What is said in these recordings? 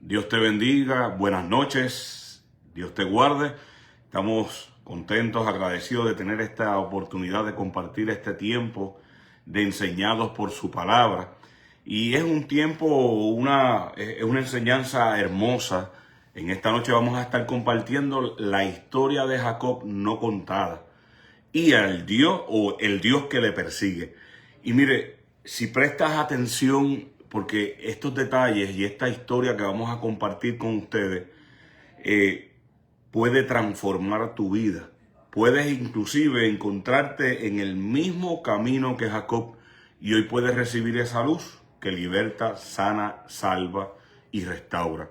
Dios te bendiga, buenas noches, Dios te guarde. Estamos contentos, agradecidos de tener esta oportunidad de compartir este tiempo de enseñados por su palabra. Y es un tiempo, es una enseñanza hermosa. En esta noche vamos a estar compartiendo la historia de Jacob no contada y el Dios que le persigue. Y mire, si prestas atención, porque estos detalles y esta historia que vamos a compartir con ustedes puede transformar tu vida. Puedes inclusive encontrarte en el mismo camino que Jacob y hoy puedes recibir esa luz que liberta, sana, salva y restaura.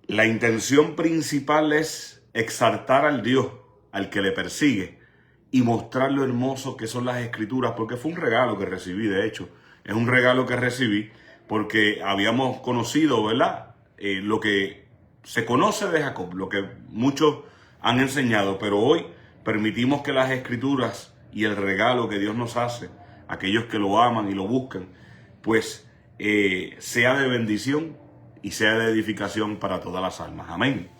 La intención principal es exaltar al Dios, al que le persigue, y mostrar lo hermoso que son las Escrituras, porque fue un regalo que recibí, de hecho. Es un regalo que recibí porque habíamos conocido, ¿verdad? Lo que se conoce de Jacob, lo que muchos han enseñado, pero hoy permitimos que las Escrituras y el regalo que Dios nos hace, aquellos que lo aman y lo buscan, pues sea de bendición y sea de edificación para todas las almas. Amén.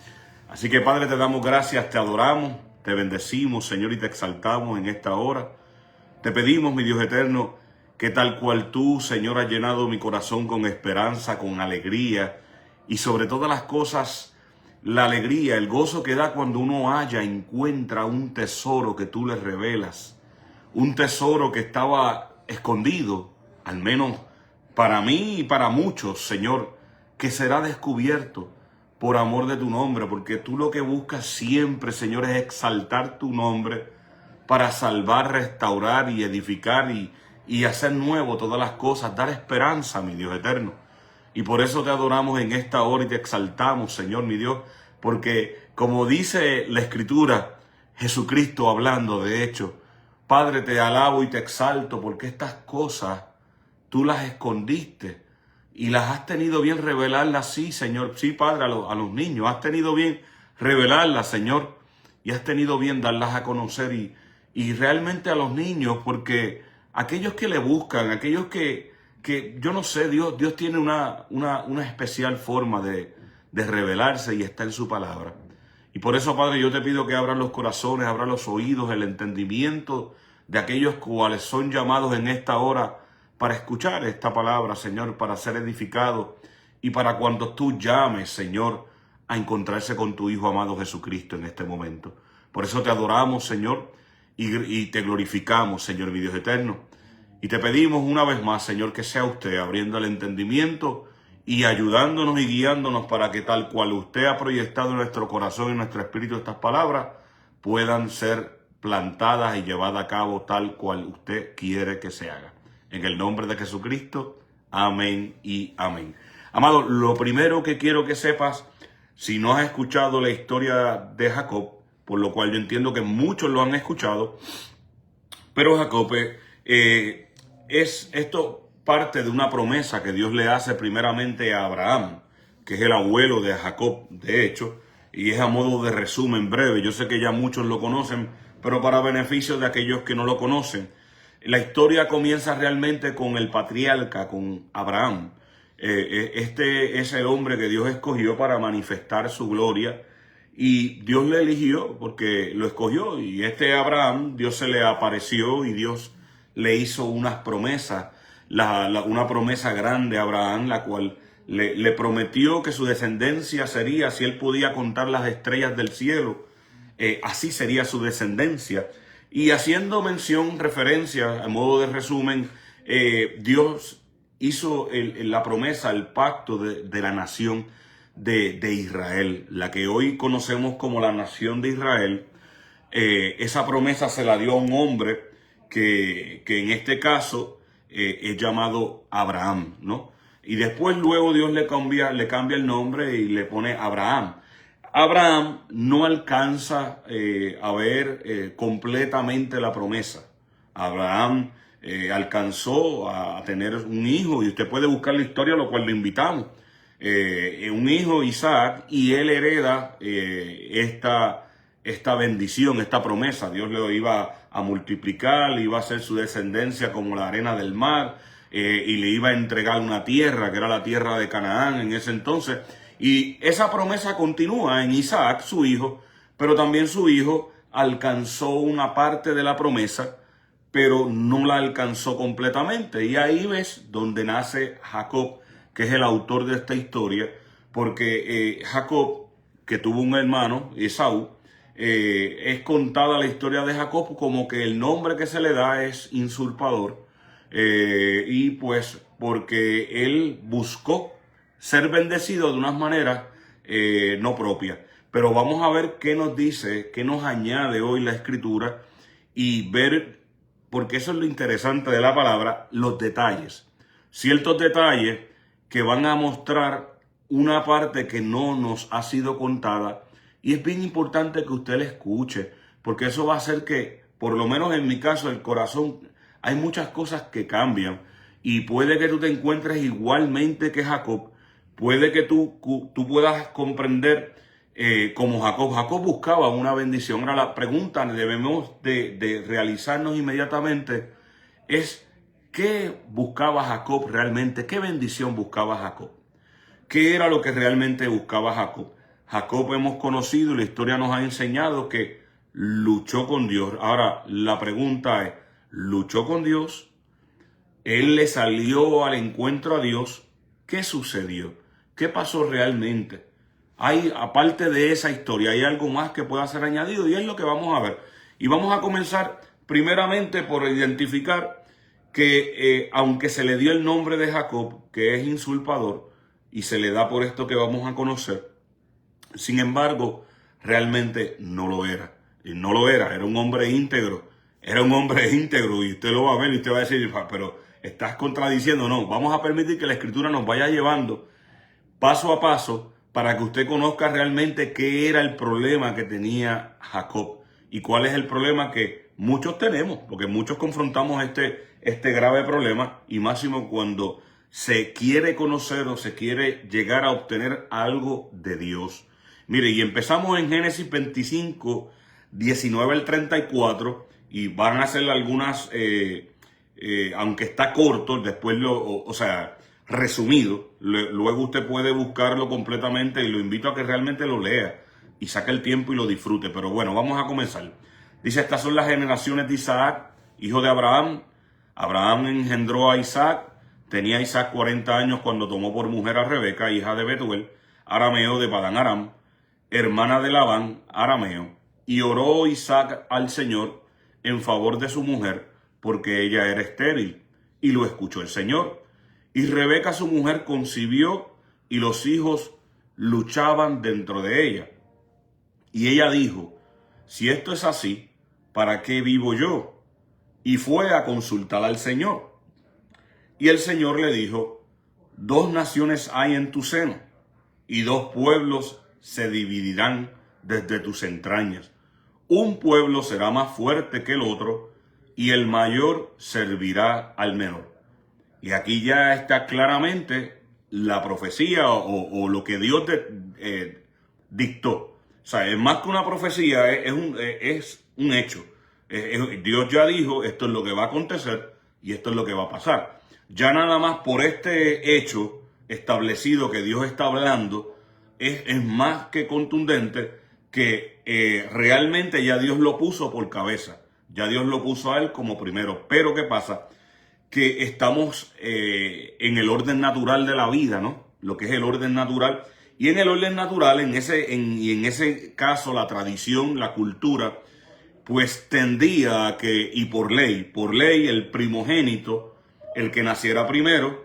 Así que, Padre, te damos gracias, te adoramos, te bendecimos, Señor, y te exaltamos en esta hora. Te pedimos, mi Dios eterno, que tal cual tú, Señor, has llenado mi corazón con esperanza, con alegría, y sobre todas las cosas, la alegría, el gozo que da cuando uno encuentra un tesoro que tú le revelas, un tesoro que estaba escondido, al menos para mí y para muchos, Señor, que será descubierto por amor de tu nombre, porque tú lo que buscas siempre, Señor, es exaltar tu nombre para salvar, restaurar y edificar y hacer nuevo todas las cosas, dar esperanza, mi Dios eterno. Y por eso te adoramos en esta hora y te exaltamos, Señor, mi Dios, porque como dice la Escritura, Jesucristo hablando, de hecho, Padre, te alabo y te exalto porque estas cosas tú las escondiste y las has tenido bien revelarlas, sí, Señor, sí, Padre, a los niños, has tenido bien revelarlas, Señor, y has tenido bien darlas a conocer y realmente a los niños, porque aquellos que le buscan, aquellos que yo no sé, Dios tiene una especial forma de revelarse y está en su palabra. Y por eso, Padre, yo te pido que abran los corazones, abran los oídos, el entendimiento de aquellos cuales son llamados en esta hora para escuchar esta palabra, Señor, para ser edificados y para cuando tú llames, Señor, a encontrarse con tu Hijo amado Jesucristo en este momento. Por eso te adoramos, Señor, y te glorificamos, Señor, mi Dios eterno. Y te pedimos una vez más, Señor, que sea usted abriendo el entendimiento y ayudándonos y guiándonos para que tal cual usted ha proyectado en nuestro corazón y en nuestro espíritu estas palabras puedan ser plantadas y llevadas a cabo tal cual usted quiere que se haga. En el nombre de Jesucristo, amén y amén. Amado, lo primero que quiero que sepas, si no has escuchado la historia de Jacob, por lo cual yo entiendo que muchos lo han escuchado, pero Jacob es esto parte de una promesa que Dios le hace primeramente a Abraham, que es el abuelo de Jacob, de hecho, y es a modo de resumen breve. Yo sé que ya muchos lo conocen, pero para beneficio de aquellos que no lo conocen, la historia comienza realmente con el patriarca, con Abraham. Este es el hombre que Dios escogió para manifestar su gloria y Dios le eligió porque lo escogió. Y Abraham, Dios se le apareció y Dios le hizo unas promesas, una promesa grande a Abraham, la cual le prometió que su descendencia sería, si él podía contar las estrellas del cielo, así sería su descendencia. Y haciendo mención, referencia, a modo de resumen, Dios hizo la promesa, el pacto de la nación de Israel, la que hoy conocemos como la nación de Israel. Esa promesa se la dio a un hombre que en este caso es llamado Abraham, ¿no? Y después luego Dios le cambia el nombre y le pone Abraham. Abraham no alcanza a ver completamente la promesa. Abraham alcanzó a tener un hijo, y usted puede buscar la historia, lo cual lo invitamos. Un hijo, Isaac, y él hereda esta bendición, esta promesa. Dios le iba a multiplicar, iba a hacer su descendencia como la arena del mar, y le iba a entregar una tierra, que era la tierra de Canaán en ese entonces. Y esa promesa continúa en Isaac, su hijo, pero también su hijo alcanzó una parte de la promesa, pero no la alcanzó completamente. Y ahí ves donde nace Jacob, que es el autor de esta historia, porque Jacob, que tuvo un hermano, Esaú, es contada la historia de Jacob como que el nombre que se le da es usurpador, y pues porque él buscó ser bendecido de unas maneras no propias. Pero vamos a ver qué nos dice, qué nos añade hoy la escritura y ver, porque eso es lo interesante de la palabra, los detalles. Ciertos detalles que van a mostrar una parte que no nos ha sido contada, y es bien importante que usted la escuche, porque eso va a hacer que, por lo menos en mi caso, el corazón, hay muchas cosas que cambian, y puede que tú te encuentres igualmente que Jacob, puede que tú puedas comprender como Jacob. Jacob buscaba una bendición. Ahora la pregunta debemos de realizarnos inmediatamente es: ¿qué buscaba Jacob realmente? ¿Qué bendición buscaba Jacob? ¿Qué era lo que realmente buscaba Jacob? Jacob hemos conocido y la historia nos ha enseñado que luchó con Dios. Ahora la pregunta es: ¿luchó con Dios? Él le salió al encuentro a Dios. ¿Qué sucedió? ¿Qué pasó realmente? Hay, aparte de esa historia, hay algo más que pueda ser añadido, y es lo que vamos a ver. Y vamos a comenzar primeramente por identificar que aunque se le dio el nombre de Jacob, que es usurpador, y se le da por esto que vamos a conocer, sin embargo, realmente no lo era. Y no lo era un hombre íntegro. Era un hombre íntegro, y usted lo va a ver y usted va a decir: pero estás contradiciendo. No, vamos a permitir que la escritura nos vaya llevando paso a paso para que usted conozca realmente qué era el problema que tenía Jacob y cuál es el problema que muchos tenemos, porque muchos confrontamos este grave problema, y máximo cuando se quiere conocer o se quiere llegar a obtener algo de Dios. Mire, y empezamos en Génesis 25, 19 al 34, y van a hacer algunas, aunque está corto, después resumido, luego usted puede buscarlo completamente, y lo invito a que realmente lo lea y saque el tiempo y lo disfrute. Pero bueno, vamos a comenzar. Dice: estas son las generaciones de Isaac, hijo de Abraham. Abraham engendró a Isaac. Tenía Isaac 40 años cuando tomó por mujer a Rebeca, hija de Betuel, arameo de Padán Aram, hermana de Labán, arameo. Y oró Isaac al Señor en favor de su mujer, porque ella era estéril, y lo escuchó el Señor. Y Rebeca, su mujer, concibió, y los hijos luchaban dentro de ella. Y ella dijo: si esto es así, ¿para qué vivo yo? Y fue a consultar al Señor. Y el Señor le dijo: dos naciones hay en tu seno, y dos pueblos se dividirán desde tus entrañas. Un pueblo será más fuerte que el otro, y el mayor servirá al menor. Y aquí ya está claramente la profecía o lo que Dios dictó. O sea, es más que una profecía, es un hecho. Dios ya dijo: esto es lo que va a acontecer y esto es lo que va a pasar. Ya nada más por este hecho establecido que Dios está hablando, es más que contundente que realmente ya Dios lo puso por cabeza. Ya Dios lo puso a él como primero. Pero ¿qué pasa? Que estamos en el orden natural de la vida, ¿no? Lo que es el orden natural. Y en el orden natural, en ese caso, la tradición, la cultura, pues tendía a que, y por ley, el primogénito, el que naciera primero,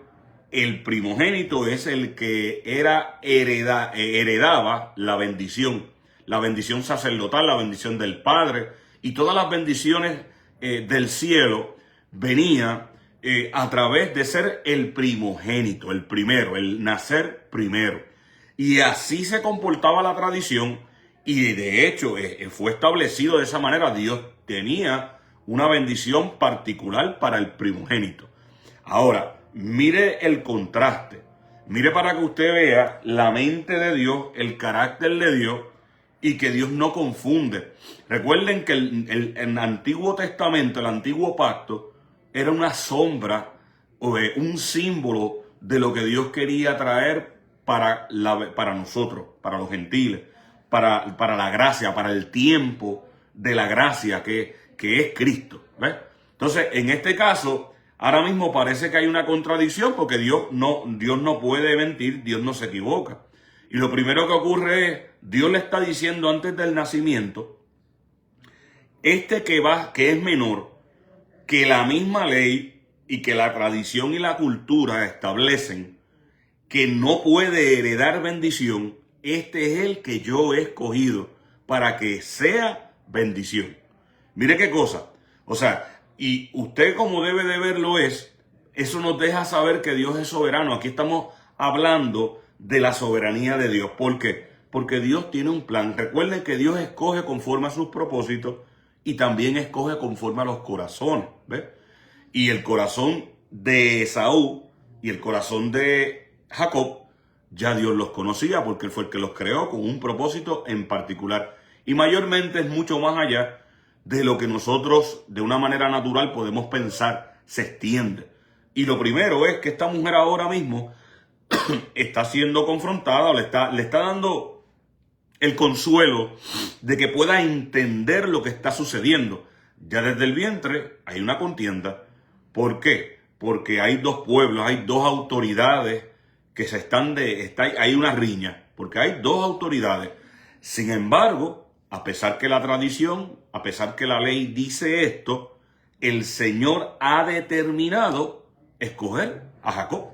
el primogénito es el que heredaba la bendición sacerdotal, la bendición del Padre, y todas las bendiciones del cielo venía a través de ser el primogénito, el primero, el nacer primero. Y así se comportaba la tradición, y de hecho fue establecido de esa manera. Dios tenía una bendición particular para el primogénito. Ahora, mire el contraste. Mire para que usted vea la mente de Dios, el carácter de Dios, y que Dios no confunde. Recuerden que el Antiguo Testamento, el Antiguo Pacto, era una sombra un símbolo de lo que Dios quería traer para nosotros, para los gentiles, para la gracia, para el tiempo de la gracia que es Cristo. ¿Ves? Entonces, en este caso, ahora mismo parece que hay una contradicción porque Dios no puede mentir, Dios no se equivoca. Y lo primero que ocurre es, Dios le está diciendo antes del nacimiento, que es menor, que la misma ley y que la tradición y la cultura establecen que no puede heredar bendición, este es el que yo he escogido para que sea bendición. Mire qué cosa. O sea, y usted como debe de verlo eso nos deja saber que Dios es soberano. Aquí estamos hablando de la soberanía de Dios. ¿Por qué? Porque Dios tiene un plan. Recuerden que Dios escoge conforme a sus propósitos y también escoge conforme a los corazones. ¿Ves? Y el corazón de Esaú y el corazón de Jacob, ya Dios los conocía porque Él fue el que los creó con un propósito en particular. Y mayormente es mucho más allá de lo que nosotros de una manera natural podemos pensar, se extiende. Y lo primero es que esta mujer ahora mismo está siendo confrontada, le está dando el consuelo de que pueda entender lo que está sucediendo. Ya desde el vientre hay una contienda. ¿Por qué? Porque hay dos pueblos, hay dos autoridades que hay una riña, porque hay dos autoridades. Sin embargo, a pesar que la tradición, a pesar que la ley dice esto, el Señor ha determinado escoger a Jacob.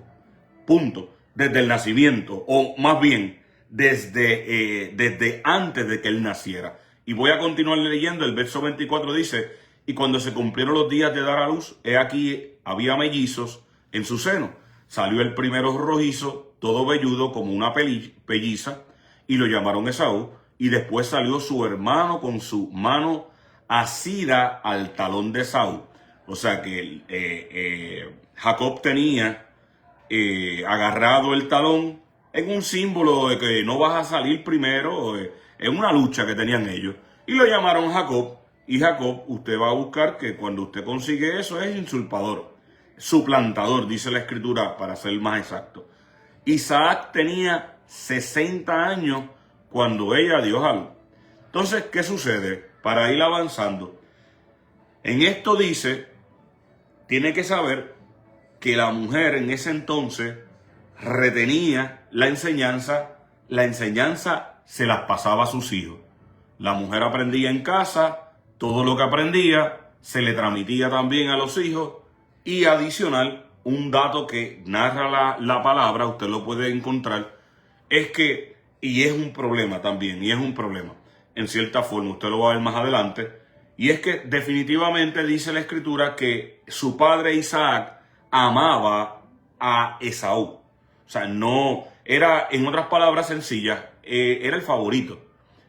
Punto. Desde el nacimiento, o más bien, desde antes de que él naciera. Y voy a continuar leyendo, el verso 24 dice, y cuando se cumplieron los días de dar a luz, he aquí había mellizos en su seno. Salió el primero rojizo, todo velludo como una pelliza, y lo llamaron Esaú. Y después salió su hermano con su mano asida al talón de Esaú. O sea que Jacob tenía agarrado el talón en un símbolo de que no vas a salir primero, en una lucha que tenían ellos. Y lo llamaron Jacob. Y Jacob, usted va a buscar que cuando usted consigue eso es usurpador. Suplantador, dice la escritura, para ser más exacto. Isaac tenía 60 años cuando ella dio a luz. Entonces, ¿qué sucede? Para ir avanzando. En esto dice, tiene que saber que la mujer en ese entonces retenía la enseñanza se las pasaba a sus hijos. La mujer aprendía en casa, todo lo que aprendía se le transmitía también a los hijos. Y adicional, un dato que narra la palabra, usted lo puede encontrar, es que, y es un problema también, en cierta forma, usted lo va a ver más adelante, y es que definitivamente dice la escritura que su padre Isaac amaba a Esaú. O sea, no, era, en otras palabras sencillas, era el favorito.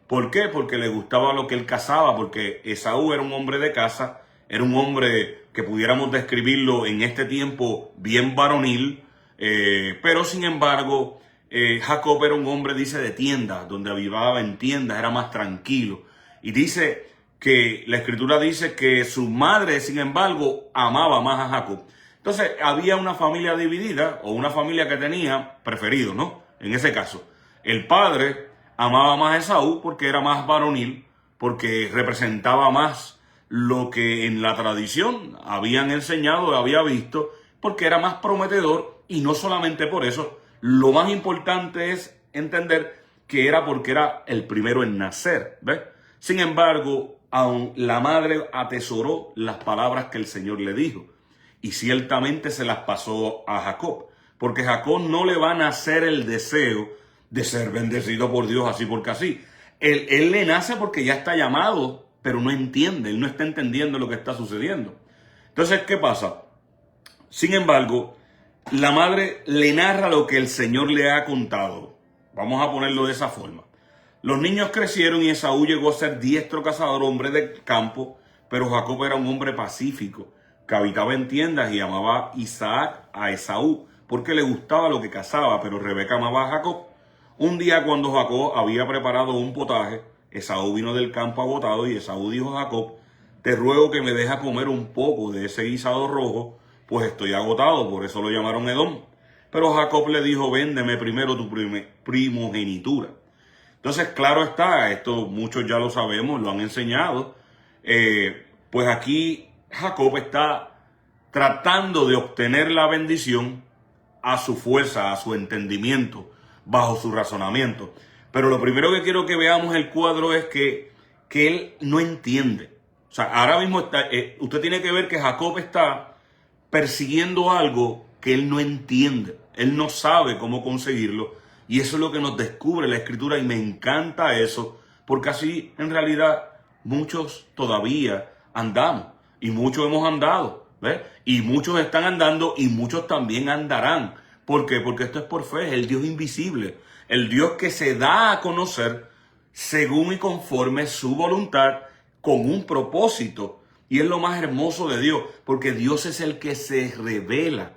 ¿Por qué? Porque le gustaba lo que él cazaba, porque Esaú era un hombre de casa, era un hombre que pudiéramos describirlo en este tiempo bien varonil, pero sin embargo, Jacob era un hombre, dice, de tiendas, donde vivaba en tiendas, era más tranquilo. Y dice que la escritura dice que su madre, sin embargo, amaba más a Jacob. Entonces, había una familia dividida, o una familia que tenía preferidos, ¿no? En ese caso, el padre amaba más a Esaú porque era más varonil, porque representaba más lo que en la tradición habían enseñado, había visto, porque era más prometedor. Y no solamente por eso, lo más importante es entender que era porque era el primero en nacer, ¿ves? Sin embargo, aún la madre atesoró las palabras que el Señor le dijo, y ciertamente se las pasó a Jacob, porque Jacob no le va a nacer el deseo de ser bendecido por Dios así porque así. Él le nace porque ya está llamado, pero no entiende, él no está entendiendo lo que está sucediendo. Entonces, ¿qué pasa? Sin embargo, la madre le narra lo que el Señor le ha contado. Vamos a ponerlo de esa forma. Los niños crecieron y Esaú llegó a ser diestro cazador, hombre de campo, pero Jacob era un hombre pacífico, que habitaba en tiendas y amaba Isaac a Esaú, porque le gustaba lo que cazaba, pero Rebeca amaba a Jacob. Un día cuando Jacob había preparado un potaje, Esaú vino del campo agotado y Esaú dijo a Jacob, te ruego que me dejes comer un poco de ese guisado rojo pues estoy agotado, por eso lo llamaron Edom. Pero Jacob le dijo, véndeme primero tu primogenitura. Entonces, claro está, esto muchos ya lo sabemos, lo han enseñado. Pues aquí Jacob está tratando de obtener la bendición a su fuerza, a su entendimiento, bajo su razonamiento. Pero lo primero que quiero que veamos el cuadro es que él no entiende. O sea, ahora mismo usted tiene que ver que Jacob está persiguiendo algo que él no entiende. Él no sabe cómo conseguirlo. Y eso es lo que nos descubre la Escritura y me encanta eso, porque así en realidad muchos todavía andamos y muchos hemos andado, ¿ves? Y muchos están andando y muchos también andarán. ¿Por qué? Porque esto es por fe, es el Dios invisible, el Dios que se da a conocer según y conforme su voluntad con un propósito. Y es lo más hermoso de Dios, porque Dios es el que se revela.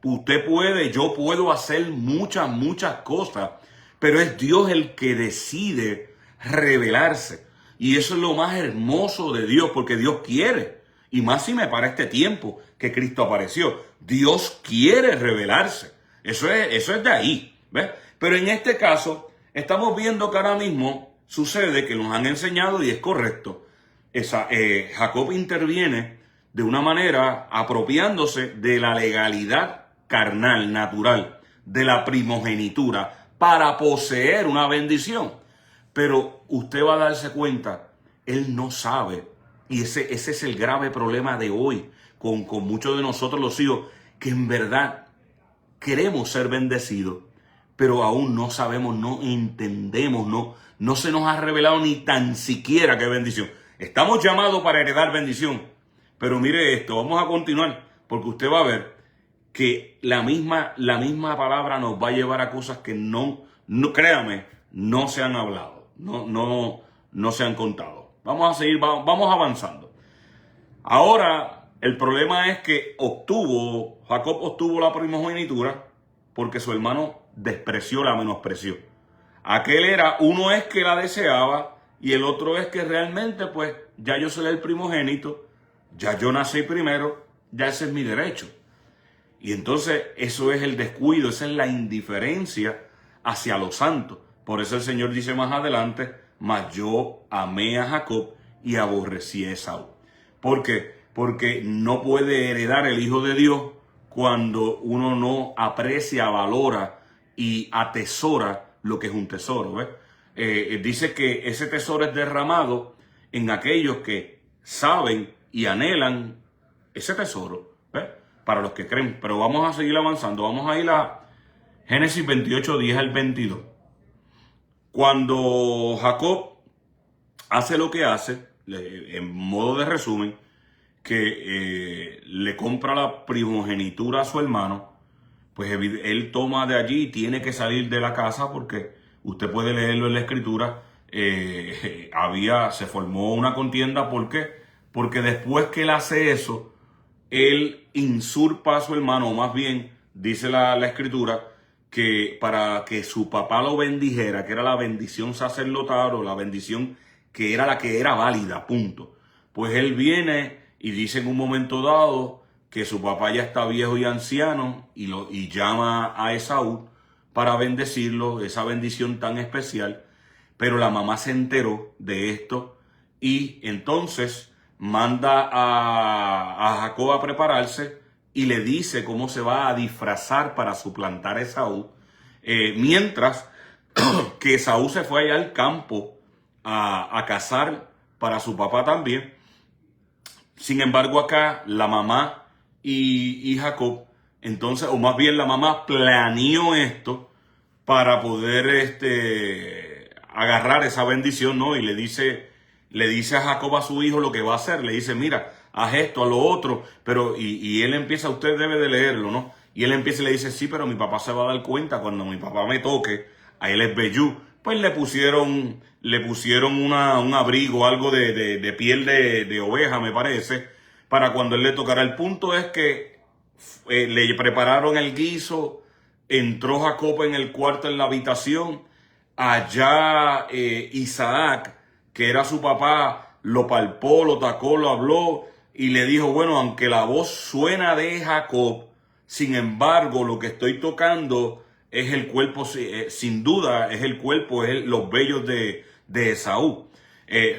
Usted puede, yo puedo hacer muchas cosas, pero es Dios el que decide revelarse. Y eso es lo más hermoso de Dios, porque Dios quiere. Y más si me para este tiempo que Cristo apareció. Dios quiere revelarse. Eso es de ahí, ¿ves? Pero en este caso, estamos viendo que ahora mismo sucede que nos han enseñado y es correcto. Jacob interviene de una manera apropiándose de la legalidad carnal, natural, de la primogenitura para poseer una bendición. Pero usted va a darse cuenta, él no sabe. Y ese es el grave problema de hoy con muchos de nosotros los hijos, que en verdad queremos ser bendecidos, pero aún no sabemos, no entendemos, no se nos ha revelado ni tan siquiera qué bendición. Estamos llamados para heredar bendición, pero mire esto, vamos a continuar, porque usted va a ver que la misma palabra nos va a llevar a cosas que no créame, no se han hablado, no se han contado. Vamos a seguir, vamos avanzando. Ahora, el problema es que Jacob obtuvo la primogenitura porque su hermano la menospreció. Uno es que la deseaba y el otro es que realmente, pues, ya yo soy el primogénito, ya yo nací primero, ya ese es mi derecho. Y entonces eso es el descuido, esa es la indiferencia hacia los santos. Por eso el Señor dice más adelante, mas yo amé a Jacob y aborrecí a Esaú. ¿Por qué? Porque no puede heredar el Hijo de Dios cuando uno no aprecia, valora y atesora lo que es un tesoro, ¿ves? Dice que ese tesoro es derramado en aquellos que saben y anhelan ese tesoro, ¿ves? Para los que creen. Pero vamos a seguir avanzando. Vamos a ir a Génesis 28, 10 al 22. Cuando Jacob hace lo que hace, en modo de resumen, que le compra la primogenitura a su hermano, pues él toma de allí y tiene que salir de la casa porque usted puede leerlo en la escritura. Se formó una contienda. ¿Por qué? Porque después que él hace eso, él insurpa a su hermano, o más bien, dice la escritura, que para que su papá lo bendijera, que era la bendición sacerdotal o la bendición que era válida, punto. Pues él viene y dice en un momento dado que su papá ya está viejo y anciano y llama a Esaú para bendecirlo, esa bendición tan especial. Pero la mamá se enteró de esto y entonces manda a Jacob a prepararse y le dice cómo se va a disfrazar para suplantar a Esaú. Mientras que Esaú se fue allá al campo a cazar para su papá también. Sin embargo, acá la mamá y Jacob, entonces, o más bien la mamá planeó esto para poder agarrar esa bendición, ¿no? Y le dice a Jacob, a su hijo, lo que va a hacer. Le dice, mira, haz esto, a lo otro. Pero, y él empieza, usted debe de leerlo, ¿no? Y él empieza y le dice, sí, pero mi papá se va a dar cuenta cuando mi papá me toque. A él es vellú. Pues le pusieron un abrigo, algo de piel de oveja, me parece, para cuando él le tocara. El punto es que le prepararon el guiso, entró Jacob en el cuarto, en la habitación. Allá Isaac, que era su papá, lo palpó, lo tocó, lo habló, y le dijo, bueno, aunque la voz suena de Jacob, sin embargo, lo que estoy tocando es el cuerpo, sin duda, es el cuerpo, es los vellos de Esaú.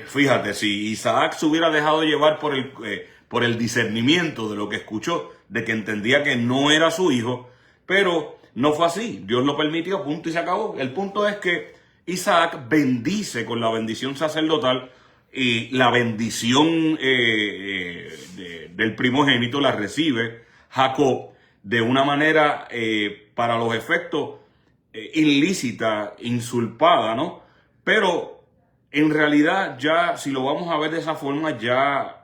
Fíjate, si Isaac se hubiera dejado llevar por el discernimiento de lo que escuchó, de que entendía que no era su hijo, pero no fue así. Dios lo permitió, punto y se acabó. El punto es que Isaac bendice con la bendición sacerdotal y la bendición del primogénito la recibe Jacob de una manera, para los efectos, ilícita, insulpada, ¿no? Pero en realidad ya, si lo vamos a ver de esa forma, ya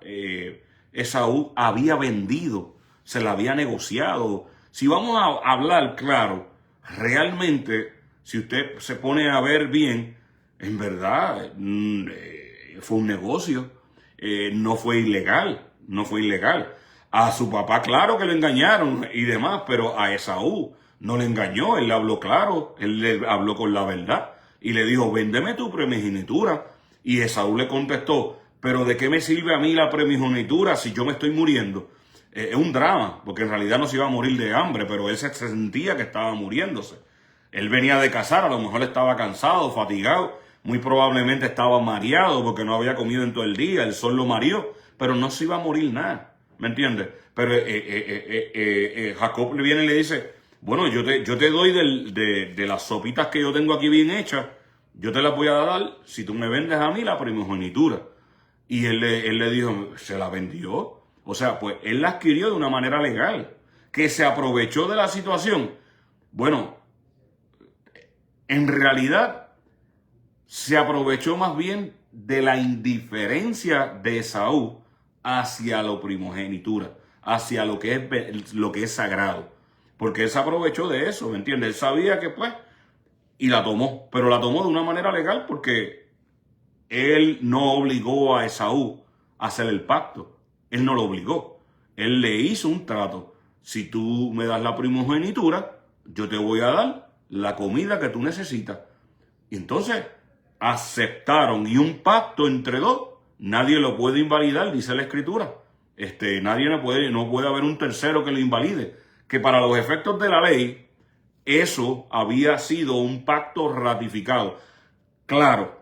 Esaú había vendido, se la había negociado. Si vamos a hablar claro, realmente, si usted se pone a ver bien, en verdad fue un negocio, no fue ilegal, no fue ilegal. A su papá, claro que lo engañaron y demás, pero a Esaú no le engañó, él le habló claro, él le habló con la verdad y le dijo, véndeme tu primogenitura. Y Esaú le contestó, pero ¿de qué me sirve a mí la primogenitura si yo me estoy muriendo? Es un drama, porque en realidad no se iba a morir de hambre, pero él se sentía que estaba muriéndose. Él venía de cazar, a lo mejor estaba cansado, fatigado, muy probablemente estaba mareado porque no había comido en todo el día, el sol lo mareó, pero no se iba a morir nada. ¿Me entiendes? Pero Jacob le viene y le dice, bueno, yo te doy de las sopitas que yo tengo aquí bien hechas, yo te las voy a dar si tú me vendes a mí la primogenitura. Y él le dijo, se la vendió. O sea, pues él la adquirió de una manera legal, que se aprovechó de la situación. Bueno, en realidad se aprovechó más bien de la indiferencia de Esaú hacia la primogenitura, hacia lo que es sagrado. Porque él se aprovechó de eso, ¿me entiendes? Él sabía que pues, y la tomó, pero la tomó de una manera legal porque él no obligó a Esaú a hacer el pacto. Él no lo obligó. Él le hizo un trato. Si tú me das la primogenitura, yo te voy a dar la comida que tú necesitas. Y entonces aceptaron, y un pacto entre dos, nadie lo puede invalidar, dice la Escritura. No puede haber un tercero que lo invalide. Que para los efectos de la ley, eso había sido un pacto ratificado. Claro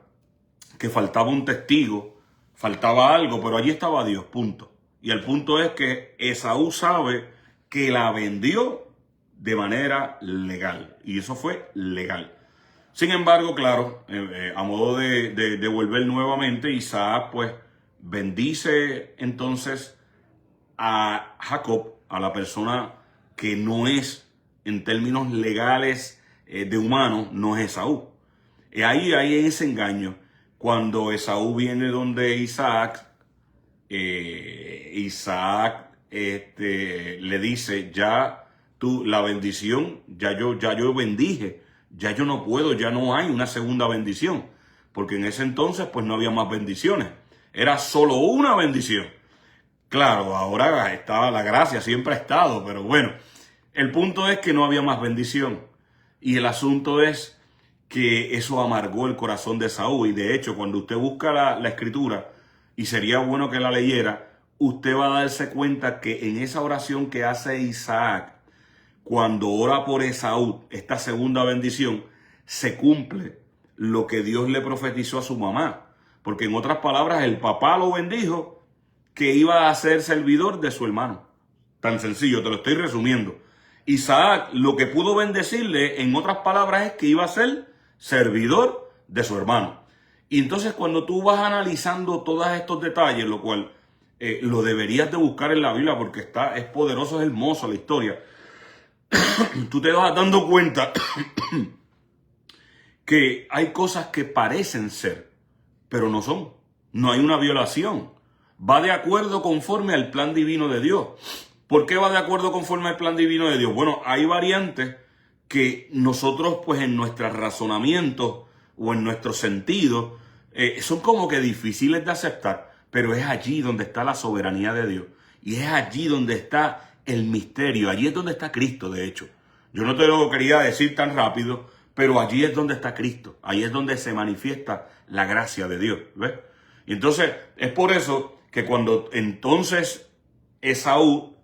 que faltaba un testigo, faltaba algo, pero allí estaba Dios, punto. Y el punto es que Esaú sabe que la vendió de manera legal. Y eso fue legal. Sin embargo, claro, a modo de volver nuevamente, Isaac pues bendice entonces a Jacob, a la persona que no es, en términos legales de humano, no es Esaú. Y ahí hay ese engaño. Cuando Esaú viene donde Isaac, le dice, ya tú, la bendición, ya yo bendije, ya yo no puedo, ya no hay una segunda bendición, porque en ese entonces pues no había más bendiciones, era solo una bendición. Claro, ahora estaba la gracia, siempre ha estado, pero bueno, el punto es que no había más bendición. Y el asunto es que eso amargó el corazón de Esaú. Y de hecho, cuando usted busca la escritura, y sería bueno que la leyera, usted va a darse cuenta que en esa oración que hace Isaac, cuando ora por Esaú, esta segunda bendición, se cumple lo que Dios le profetizó a su mamá. Porque en otras palabras, el papá lo bendijo, que iba a ser servidor de su hermano. Tan sencillo, te lo estoy resumiendo. Isaac lo que pudo bendecirle, en otras palabras, es que iba a ser servidor de su hermano. Y entonces cuando tú vas analizando todos estos detalles, lo cual lo deberías de buscar en la Biblia porque es poderoso, es hermoso la historia, tú te vas dando cuenta que hay cosas que parecen ser, pero no son. No hay una violación. Va de acuerdo conforme al plan divino de Dios. ¿Por qué va de acuerdo conforme al plan divino de Dios? Bueno, hay variantes que nosotros pues en nuestros razonamientos o en nuestros sentidos son como que difíciles de aceptar, pero es allí donde está la soberanía de Dios y es allí donde está el misterio, allí es donde está Cristo. De hecho, yo no te lo quería decir tan rápido, pero allí es donde está Cristo, allí es donde se manifiesta la gracia de Dios, ¿ves? Y entonces es por eso que cuando entonces Esaú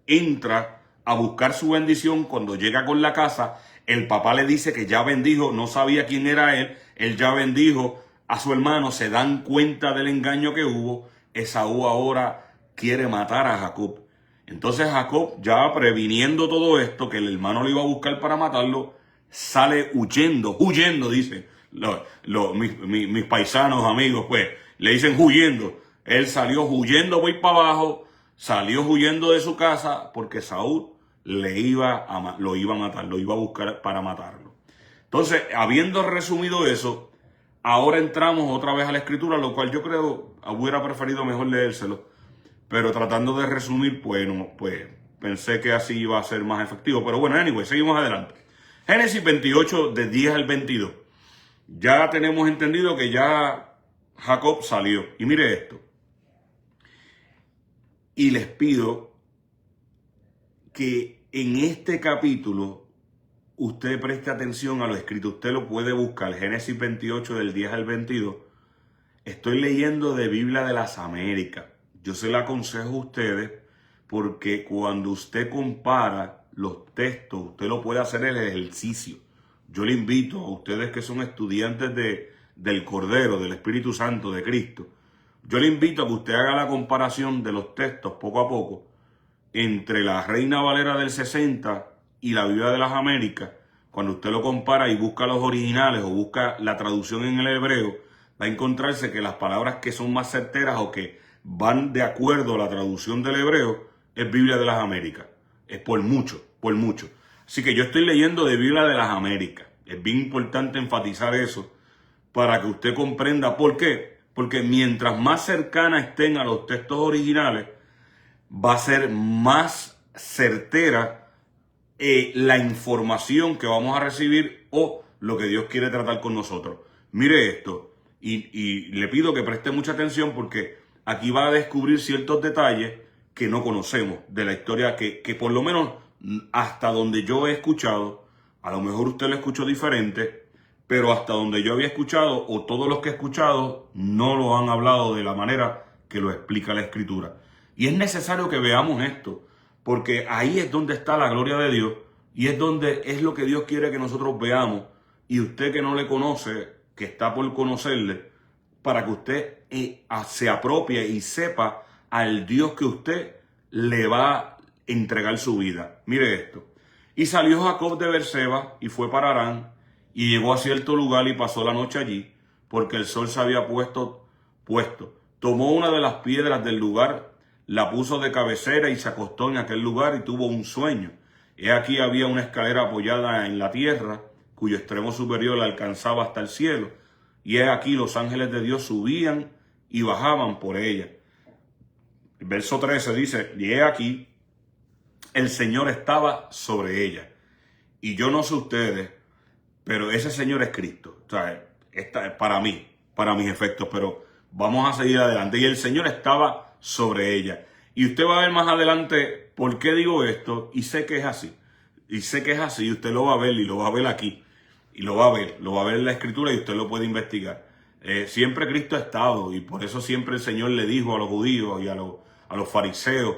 entra a buscar su bendición, cuando llega con la casa, el papá le dice que ya bendijo, no sabía quién era él ya bendijo a su hermano, se dan cuenta del engaño que hubo. Esaú ahora quiere matar a Jacob. Entonces Jacob, ya previniendo todo esto, que el hermano lo iba a buscar para matarlo, sale huyendo, dice. Mis paisanos, amigos, pues, le dicen huyendo. Él salió huyendo, voy para abajo, salió huyendo de su casa porque Saúl lo iba a matar, lo iba a buscar para matarlo. Entonces, habiendo resumido eso, ahora entramos otra vez a la escritura, lo cual yo creo hubiera preferido mejor leérselo, pero tratando de resumir, pues pensé que así iba a ser más efectivo. Pero bueno, anyway, seguimos adelante. Génesis 28, de 10 al 22. Ya tenemos entendido que ya Jacob salió. Y mire esto. Y les pido que en este capítulo usted preste atención a lo escrito. Usted lo puede buscar. Génesis 28, del 10 al 22. Estoy leyendo de Biblia de las Américas. Yo se la aconsejo a ustedes porque cuando usted compara los textos, usted lo puede hacer el ejercicio. Yo le invito a ustedes que son estudiantes del Cordero, del Espíritu Santo, de Cristo. Yo le invito a que usted haga la comparación de los textos poco a poco entre la Reina Valera del 60 y la Biblia de las Américas. Cuando usted lo compara y busca los originales o busca la traducción en el hebreo, va a encontrarse que las palabras que son más certeras o que van de acuerdo a la traducción del hebreo es Biblia de las Américas. Es por mucho, por mucho. Así que yo estoy leyendo de Biblia de las Américas. Es bien importante enfatizar eso para que usted comprenda por qué. Porque mientras más cercana estén a los textos originales, va a ser más certera la información que vamos a recibir o lo que Dios quiere tratar con nosotros. Mire esto y le pido que preste mucha atención porque aquí va a descubrir ciertos detalles que no conocemos de la historia que por lo menos hasta donde yo he escuchado, a lo mejor usted lo escuchó diferente, pero hasta donde yo había escuchado o todos los que he escuchado no lo han hablado de la manera que lo explica la Escritura. Y es necesario que veamos esto, porque ahí es donde está la gloria de Dios y es donde es lo que Dios quiere que nosotros veamos. Y usted que no le conoce, que está por conocerle, para que usted se apropie y sepa al Dios que usted le va a entregar su vida. Mire esto. Y salió Jacob de Beerseba y fue para Harán y llegó a cierto lugar y pasó la noche allí, porque el sol se había puesto. Tomó una de las piedras del lugar, la puso de cabecera y se acostó en aquel lugar y tuvo un sueño. He aquí había una escalera apoyada en la tierra, cuyo extremo superior la alcanzaba hasta el cielo. Y he aquí los ángeles de Dios subían y bajaban por ella. El verso 13 dice, y he aquí, el Señor estaba sobre ella. Y yo no sé ustedes, pero ese Señor es Cristo. O sea, esta es para mí, para mis efectos, pero vamos a seguir adelante. Y el Señor estaba sobre ella. Y usted va a ver más adelante por qué digo esto, y sé que es así. Y sé que es así, y usted lo va a ver, y lo va a ver aquí. Y lo va a ver en la Escritura y usted lo puede investigar. Siempre Cristo ha estado, y por eso siempre el Señor le dijo a los judíos y a los fariseos,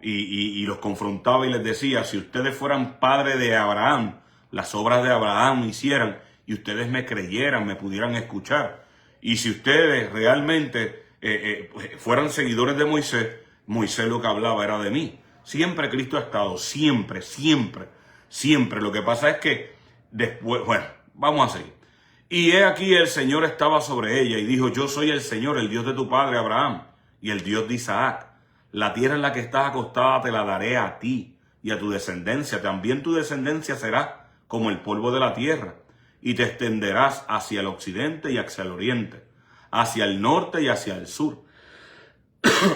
y los confrontaba y les decía, si ustedes fueran padres de Abraham, las obras de Abraham hicieran, y ustedes me creyeran, me pudieran escuchar. Y si ustedes realmente fueran seguidores de Moisés, Moisés lo que hablaba era de mí. Siempre Cristo ha estado, siempre, siempre, siempre. Lo que pasa es que después, bueno, vamos a seguir. Y he aquí el Señor estaba sobre ella y dijo, yo soy el Señor, el Dios de tu padre Abraham y el Dios de Isaac. La tierra en la que estás acostada te la daré a ti y a tu descendencia. También tu descendencia será como el polvo de la tierra y te extenderás hacia el occidente y hacia el oriente, hacia el norte y hacia el sur.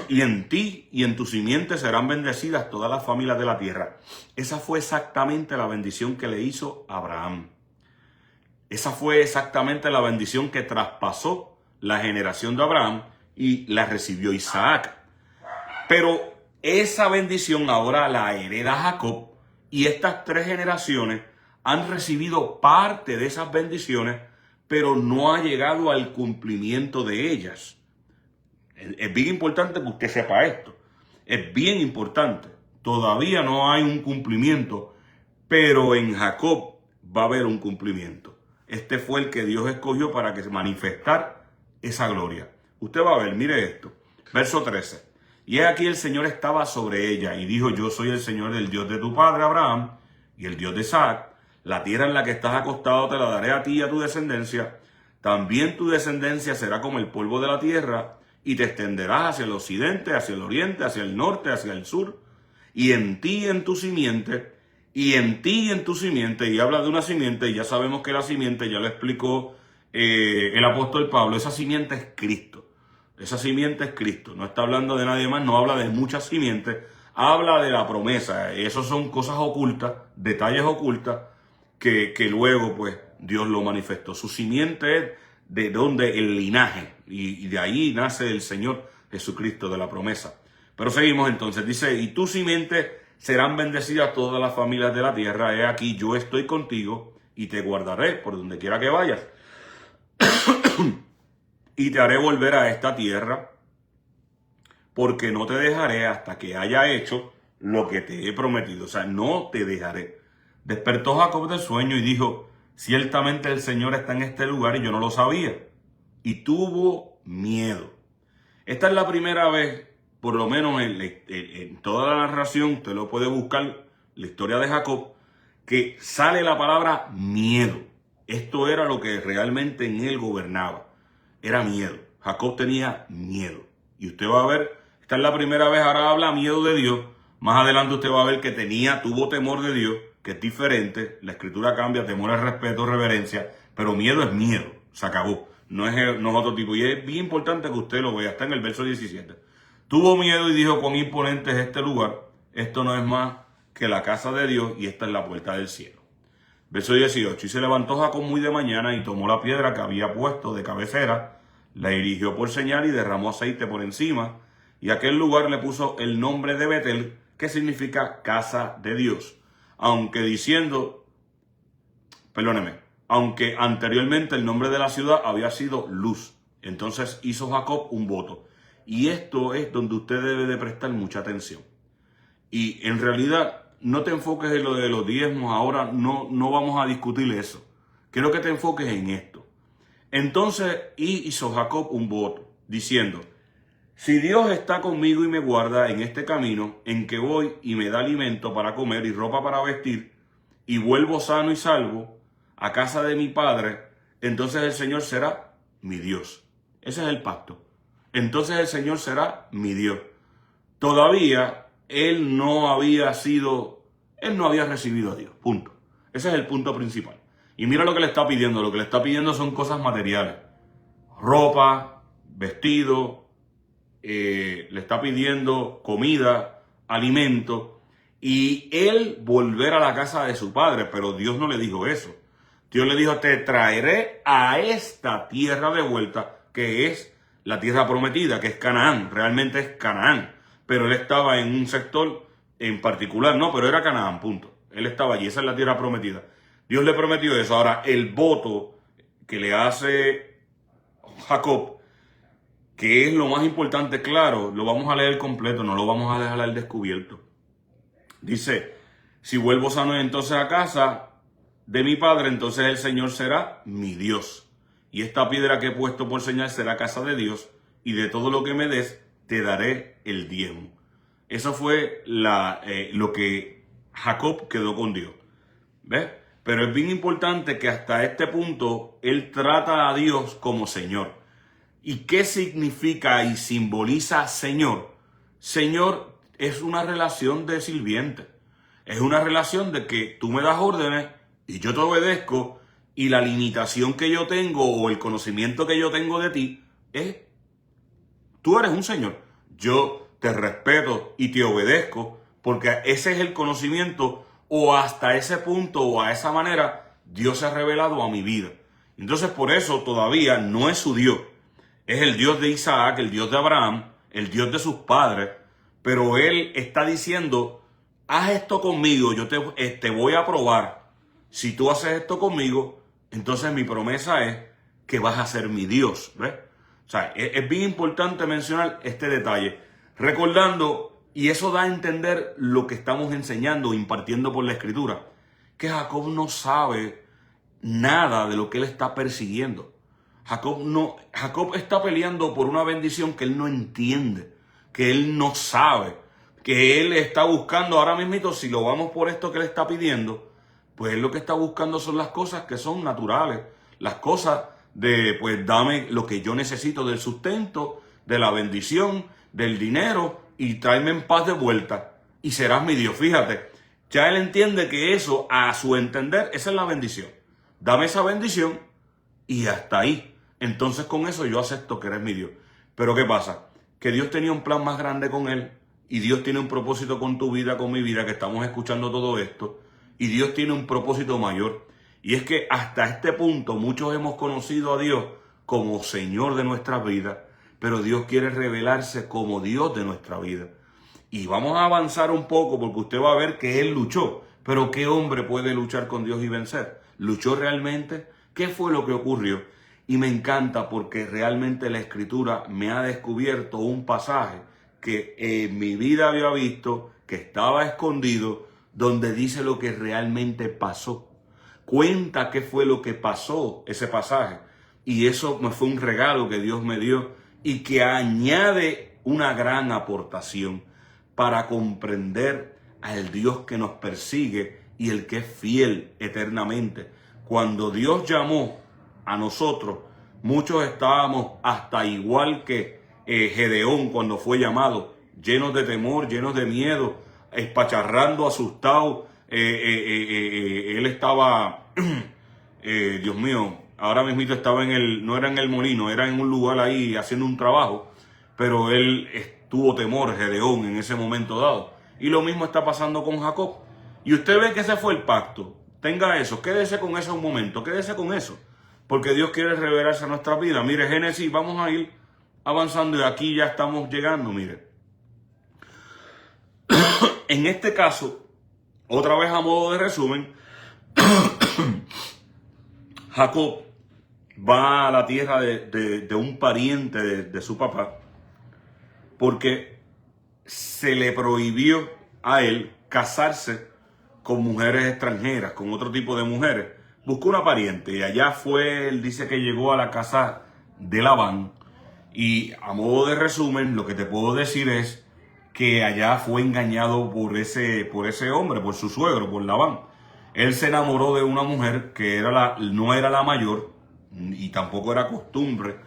Y en ti y en tu simiente serán bendecidas todas las familias de la tierra. Esa fue exactamente la bendición que le hizo Abraham. Esa fue exactamente la bendición que traspasó la generación de Abraham y la recibió Isaac. Pero esa bendición ahora la hereda Jacob y estas tres generaciones han recibido parte de esas bendiciones, pero no ha llegado al cumplimiento de ellas. Es bien importante que usted sepa esto. Es bien importante. Todavía no hay un cumplimiento, pero en Jacob va a haber un cumplimiento. Este fue el que Dios escogió para que se manifestar esa gloria. Usted va a ver, mire esto. Verso 13. Y he aquí el Señor estaba sobre ella y dijo: yo soy el Señor del Dios de tu padre Abraham y el Dios de Isaac. La tierra en la que estás acostado te la daré a ti y a tu descendencia. También tu descendencia será como el polvo de la tierra, y te extenderás hacia el occidente, hacia el oriente, hacia el norte, hacia el sur. Y en ti y en tu simiente, y en ti y en tu simiente, y habla de una simiente, y ya sabemos que la simiente, ya lo explicó el apóstol Pablo, esa simiente es Cristo. Esa simiente es Cristo. No está hablando de nadie más, no habla de muchas simientes, habla de la promesa. Esas son cosas ocultas, detalles ocultas, que luego pues Dios lo manifestó. Su simiente es de donde el linaje, y de ahí nace el Señor Jesucristo, de la promesa. Pero seguimos entonces, dice: y tu simiente serán bendecidas todas las familias de la tierra. He aquí, yo estoy contigo y te guardaré por donde quiera que vayas. Y te haré volver a esta tierra, porque no te dejaré hasta que haya hecho lo que te he prometido. O sea, no te dejaré. Despertó Jacob del sueño y dijo: ciertamente el Señor está en este lugar y yo no lo sabía. Y tuvo miedo. Esta es la primera vez, por lo menos en toda la narración, usted lo puede buscar, la historia de Jacob, que sale la palabra miedo. Esto era lo que realmente en él gobernaba. Era miedo. Jacob tenía miedo. Y usted va a ver, esta es la primera vez, ahora habla miedo de Dios. Más adelante usted va a ver que tuvo temor de Dios, que es diferente. La escritura cambia, temor es respeto, reverencia, pero miedo es miedo. Se acabó. No es otro tipo. Y es bien importante que usted lo vea. Está en el verso 17. Tuvo miedo y dijo: cuán imponente es este lugar. Esto no es más que la casa de Dios y esta es la puerta del cielo. Verso 18. Y se levantó Jacob muy de mañana y tomó la piedra que había puesto de cabecera, la erigió por señal y derramó aceite por encima. Y a aquel lugar le puso el nombre de Betel, que significa casa de Dios. Aunque anteriormente el nombre de la ciudad había sido Luz. Entonces hizo Jacob un voto. Y esto es donde usted debe de prestar mucha atención. Y en realidad no te enfoques en lo de los diezmos, ahora no vamos a discutir eso. Quiero que te enfoques en esto. Entonces hizo Jacob un voto, diciendo: si Dios está conmigo y me guarda en este camino en que voy y me da alimento para comer y ropa para vestir, y vuelvo sano y salvo a casa de mi padre, entonces el Señor será mi Dios. Ese es el pacto. Entonces el Señor será mi Dios. Todavía él no había recibido a Dios. Punto. Ese es el punto principal. Y mira lo que le está pidiendo. Lo que le está pidiendo son cosas materiales. Ropa, vestido, le está pidiendo comida, alimento. Y él volver a la casa de su padre. Pero Dios no le dijo eso. Dios le dijo: te traeré a esta tierra de vuelta, que es la tierra prometida, que es Canaán. Realmente es Canaán. Pero él estaba en un sector en particular, no, pero era Canaán, punto. Él estaba allí, esa es la tierra prometida. Dios le prometió eso. Ahora, el voto que le hace Jacob, que es lo más importante, claro, lo vamos a leer completo, no lo vamos a dejar al descubierto. Dice: si vuelvo sano entonces a casa de mi padre, entonces el Señor será mi Dios. Y esta piedra que he puesto por señal será casa de Dios, y de todo lo que me des, te daré el diezmo. Eso fue lo que Jacob quedó con Dios. ¿Ves? Pero es bien importante que hasta este punto él trata a Dios como Señor. ¿Y qué significa y simboliza Señor? Señor es una relación de sirviente. Es una relación de que tú me das órdenes y yo te obedezco, y la limitación que yo tengo o el conocimiento que yo tengo de ti es: tú eres un Señor. Yo te respeto y te obedezco porque ese es el conocimiento, o hasta ese punto o a esa manera Dios se ha revelado a mi vida. Entonces por eso todavía no es su Dios. Es el Dios de Isaac, el Dios de Abraham, el Dios de sus padres. Pero él está diciendo: haz esto conmigo, yo te voy a probar. Si tú haces esto conmigo, entonces mi promesa es que vas a ser mi Dios. ¿Ves? O sea, es bien importante mencionar este detalle, recordando, y eso da a entender lo que estamos enseñando, impartiendo por la Escritura, que Jacob no sabe nada de lo que él está persiguiendo. Jacob está peleando por una bendición que él no entiende, que él no sabe, que él está buscando ahora mismo. Si lo vamos por esto que él está pidiendo, pues él lo que está buscando son las cosas que son naturales, las cosas de, pues dame lo que yo necesito del sustento, de la bendición, del dinero, y tráeme en paz de vuelta y serás mi Dios. Fíjate, ya él entiende que eso, a su entender, esa es la bendición. Dame esa bendición y hasta ahí. Entonces con eso yo acepto que eres mi Dios. Pero ¿qué pasa? Que Dios tenía un plan más grande con él, y Dios tiene un propósito con tu vida, con mi vida, que estamos escuchando todo esto, y Dios tiene un propósito mayor. Y es que hasta este punto muchos hemos conocido a Dios como Señor de nuestras vidas, pero Dios quiere revelarse como Dios de nuestra vida. Y vamos a avanzar un poco porque usted va a ver que él luchó. Pero ¿qué hombre puede luchar con Dios y vencer? ¿Luchó realmente? ¿Qué fue lo que ocurrió? Y me encanta porque realmente la Escritura me ha descubierto un pasaje que en mi vida había visto, que estaba escondido, donde dice lo que realmente pasó. Cuenta qué fue lo que pasó ese pasaje. Y eso me fue un regalo que Dios me dio y que añade una gran aportación para comprender al Dios que nos persigue y el que es fiel eternamente. Cuando Dios llamó a nosotros, muchos estábamos hasta igual que Gedeón cuando fue llamado, llenos de temor, llenos de miedo, espacharrando, asustados. Él estaba, Dios mío, ahora mismo estaba no era en el molino, era en un lugar ahí haciendo un trabajo, pero él tuvo temor, Gedeón, en ese momento dado. Y lo mismo está pasando con Jacob. Y usted ve que ese fue el pacto. Tenga eso, quédese con eso un momento, quédese con eso. Porque Dios quiere revelarse a nuestra vida. Mire, Génesis, vamos a ir avanzando y aquí ya estamos llegando, mire. En este caso, otra vez a modo de resumen, Jacob va a la tierra de un pariente de su papá porque se le prohibió a él casarse con mujeres extranjeras, con otro tipo de mujeres. Buscó una pariente y allá fue, él dice que llegó a la casa de Labán. Y a modo de resumen, lo que te puedo decir es que allá fue engañado por ese hombre, por su suegro, por Labán. Él se enamoró de una mujer que no era la mayor, y tampoco era costumbre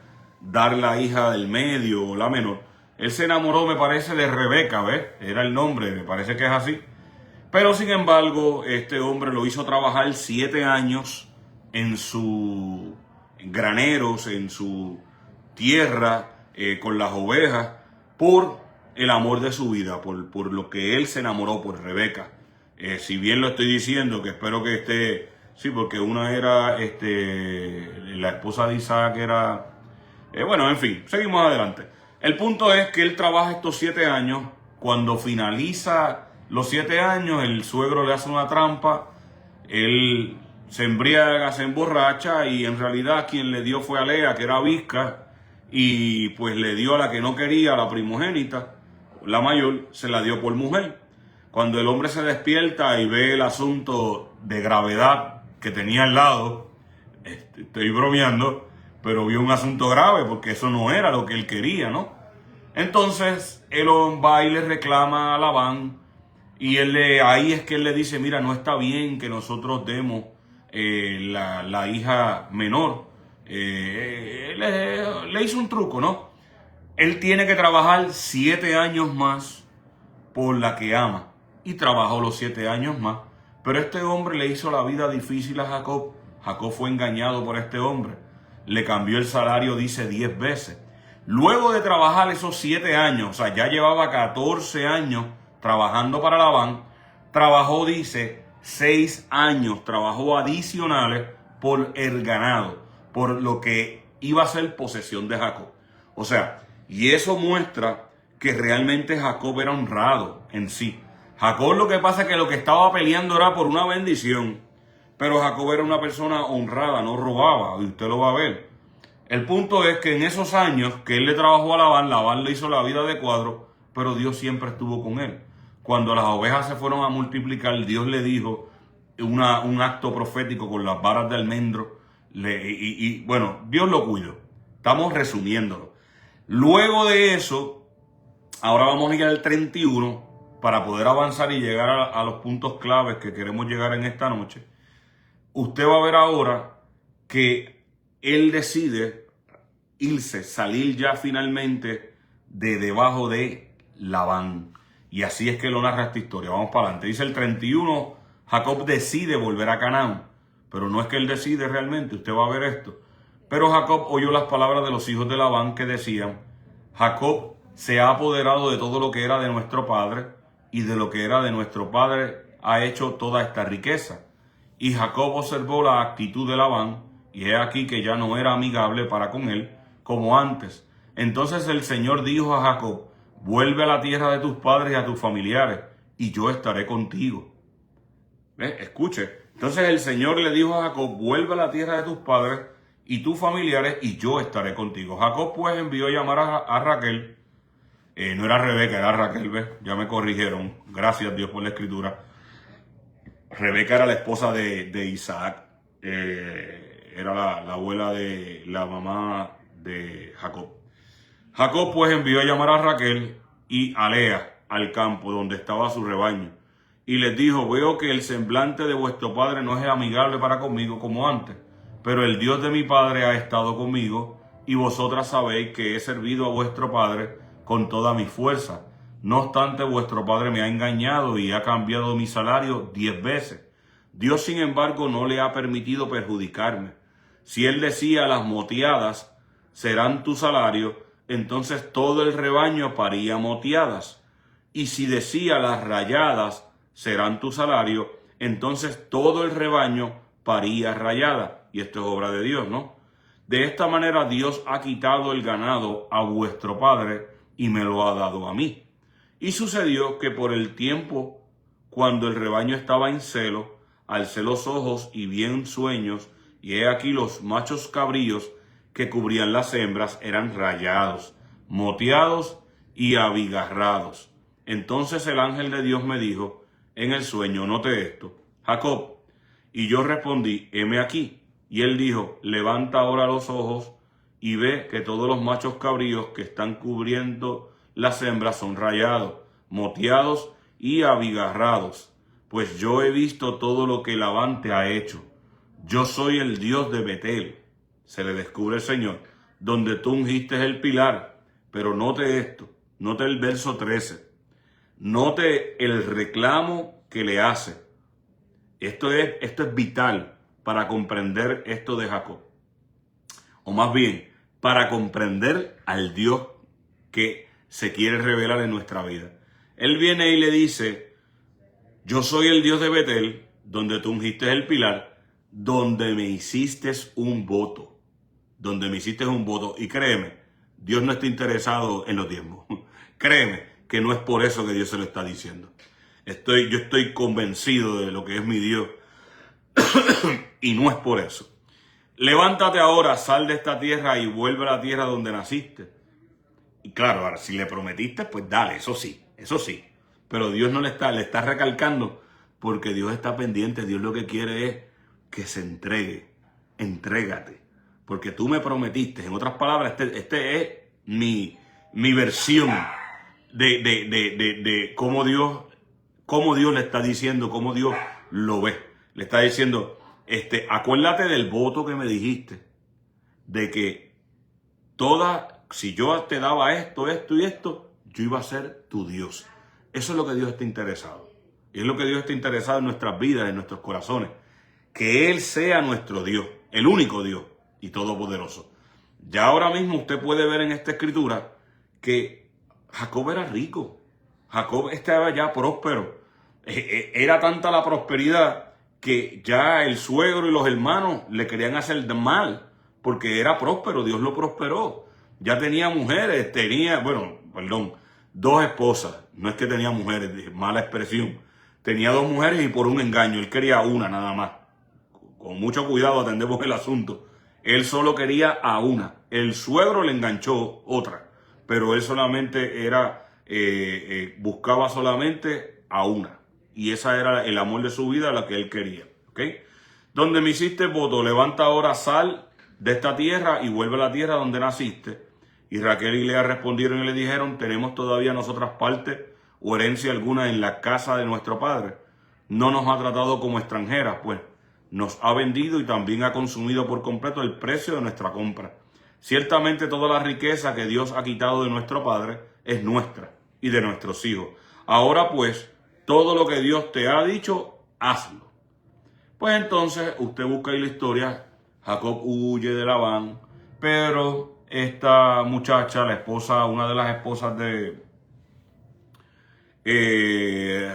dar la hija del medio o la menor. Él se enamoró, me parece, de Rebeca, ¿ves? Era el nombre, me parece que es así. Pero sin embargo, este hombre lo hizo trabajar 7 años en sus graneros, en su tierra, con las ovejas, por el amor de su vida, por lo que él se enamoró, por Rebeca. Si bien lo estoy diciendo, que espero que esté, sí, porque una era la esposa de Isaac, era, bueno, en fin, seguimos adelante. El punto es que él trabaja estos 7 años. Cuando finaliza los 7 años, el suegro le hace una trampa, él se embriaga, se emborracha, y en realidad quien le dio fue a Lea, que era Bizca, y pues le dio a la que no quería, a la primogénita, la mayor, se la dio por mujer. Cuando el hombre se despierta y ve el asunto de gravedad que tenía al lado, estoy bromeando, pero vio un asunto grave porque eso no era lo que él quería, ¿no? Entonces él va y le reclama a Labán, y ahí es que él le dice, mira, no está bien que nosotros demos la hija menor. Le hizo un truco, ¿no? Él tiene que trabajar 7 años más por la que ama. Y trabajó los 7 años más. Pero este hombre le hizo la vida difícil a Jacob. Jacob fue engañado por este hombre. Le cambió el salario, dice, 10 veces. Luego de trabajar esos 7 años, o sea, ya llevaba 14 años trabajando para Labán, trabajó, dice, 6 años, trabajó adicionales por el ganado, por lo que iba a ser posesión de Jacob. O sea, y eso muestra que realmente Jacob era honrado en sí. Jacob, lo que pasa es que lo que estaba peleando era por una bendición, pero Jacob era una persona honrada, no robaba, y usted lo va a ver. El punto es que en esos años que él le trabajó a Labán le hizo la vida de cuadro, pero Dios siempre estuvo con él. Cuando las ovejas se fueron a multiplicar, Dios le dijo un acto profético con las varas de almendro. Bueno, Dios lo cuidó. Estamos resumiéndolo. Luego de eso, ahora vamos a ir al 31 para poder avanzar y llegar a los puntos claves que queremos llegar en esta noche. Usted va a ver ahora que él decide irse, salir ya finalmente de debajo de Labán. Y así es que lo narra esta historia. Vamos para adelante. Dice el 31, Jacob decide volver a Canaán. Pero no es que él decide realmente, usted va a ver esto. Pero Jacob oyó las palabras de los hijos de Labán que decían: Jacob se ha apoderado de todo lo que era de nuestro padre, y de lo que era de nuestro padre ha hecho toda esta riqueza. Y Jacob observó la actitud de Labán, y he aquí que ya no era amigable para con él, como antes. Entonces el Señor dijo a Jacob: vuelve a la tierra de tus padres y a tus familiares, y yo estaré contigo. Escuche. Entonces el Señor le dijo a Jacob: vuelve a la tierra de tus padres y tus familiares, y yo estaré contigo. Jacob pues envió a llamar a Raquel. No era Rebeca, era Raquel, ¿ves? Ya me corrigieron. Gracias Dios por la escritura. Rebeca era la esposa de Isaac. Era la abuela de la mamá de Jacob. Jacob pues envió a llamar a Raquel y a Lea al campo donde estaba su rebaño. Y les dijo: veo que el semblante de vuestro padre no es amigable para conmigo como antes, pero el Dios de mi padre ha estado conmigo, y vosotras sabéis que he servido a vuestro padre con toda mi fuerza. No obstante, vuestro padre me ha engañado y ha cambiado mi salario 10 veces. Dios, sin embargo, no le ha permitido perjudicarme. Si él decía: las moteadas serán tu salario, entonces todo el rebaño paría moteadas. Y si decía: las rayadas serán tu salario, entonces todo el rebaño paría rayada. Y esto es obra de Dios, ¿no? De esta manera Dios ha quitado el ganado a vuestro padre y me lo ha dado a mí. Y sucedió que por el tiempo, cuando el rebaño estaba en celo, alcé los ojos y vi en sueños, y he aquí los machos cabríos que cubrían las hembras eran rayados, moteados y abigarrados. Entonces el ángel de Dios me dijo en el sueño: note esto, Jacob. Y yo respondí: heme aquí. Y él dijo: levanta ahora los ojos y ve que todos los machos cabríos que están cubriendo las hembras son rayados, moteados y abigarrados. Pues yo he visto todo lo que Labán te ha hecho. Yo soy el Dios de Betel, se le descubre el Señor, donde tú ungiste el pilar. Pero note esto, note el verso 13. Note el reclamo que le hace. Esto es vital para comprender esto de Jacob. O más bien, para comprender al Dios que se quiere revelar en nuestra vida. Él viene y le dice: yo soy el Dios de Betel, donde tú ungiste el pilar, donde me hiciste un voto. Donde me hiciste un voto. Y créeme, Dios no está interesado en los diezmos. Créeme que no es por eso que Dios se lo está diciendo. Yo estoy convencido de lo que es mi Dios. Y no es por eso. Levántate ahora, sal de esta tierra y vuelve a la tierra donde naciste. Y claro, ahora si le prometiste, pues dale, eso sí. Pero Dios no le está recalcando, porque Dios está pendiente. Dios lo que quiere es que se entregue. Entrégate. Porque tú me prometiste. En otras palabras, este es mi versión de cómo Dios le está diciendo, cómo Dios lo ve. Le está diciendo: acuérdate del voto que me dijiste, de que si yo te daba esto y esto, yo iba a ser tu Dios. Eso es lo que Dios está interesado. Y es lo que Dios está interesado en nuestras vidas, en nuestros corazones. Que Él sea nuestro Dios, el único Dios y todopoderoso. Ya ahora mismo usted puede ver en esta escritura que Jacob era rico. Jacob estaba ya próspero. Era tanta la prosperidad que ya el suegro y los hermanos le querían hacer mal, porque era próspero. Dios lo prosperó. Ya tenía mujeres, dos esposas. No es que tenía mujeres, mala expresión. Tenía 2 mujeres y por un engaño. Él quería una nada más. Con mucho cuidado atendemos el asunto. Él solo quería a una. El suegro le enganchó otra, pero él solamente buscaba solamente a una. Y esa era el amor de su vida, la que él quería. ¿Ok? Donde me hiciste voto, levanta ahora sal de esta tierra y vuelve a la tierra donde naciste. Y Raquel y Lea respondieron y le dijeron, ¿tenemos todavía nosotras parte o herencia alguna en la casa de nuestro padre? No nos ha tratado como extranjeras, pues nos ha vendido y también ha consumido por completo el precio de nuestra compra. Ciertamente toda la riqueza que Dios ha quitado de nuestro padre es nuestra y de nuestros hijos. Ahora pues, todo lo que Dios te ha dicho, hazlo. Pues entonces, usted busca ahí la historia, Jacob huye de Labán, pero esta muchacha, la esposa, una de las esposas de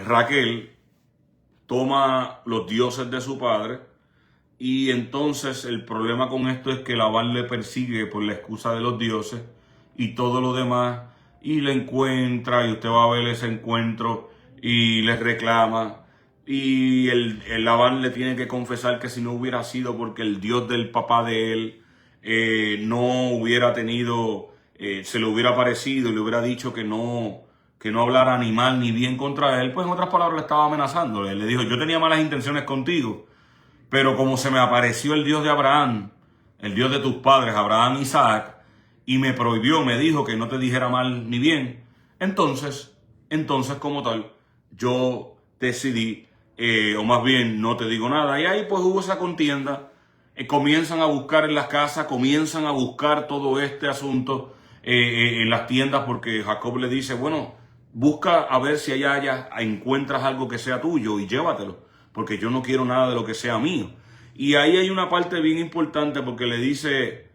Raquel, toma los dioses de su padre, y entonces el problema con esto es que Labán le persigue por la excusa de los dioses y todo lo demás, y le encuentra, y usted va a ver ese encuentro, y le reclama, y el Labán le tiene que confesar que si no hubiera sido porque el Dios del papá de él no hubiera tenido, se le hubiera parecido y le hubiera dicho que no hablara ni mal ni bien contra él, pues en otras palabras le estaba amenazando. Le dijo, yo tenía malas intenciones contigo, pero como se me apareció el Dios de Abraham, el Dios de tus padres, Abraham y Isaac, y me prohibió, me dijo que no te dijera mal ni bien, entonces como tal, yo decidí, o más bien no te digo nada. Y ahí pues hubo esa contienda, comienzan a buscar en las casas, comienzan a buscar todo este asunto en las tiendas, porque Jacob le dice, bueno, busca a ver si allá encuentras algo que sea tuyo y llévatelo, porque yo no quiero nada de lo que sea mío. Y ahí hay una parte bien importante, porque le dice,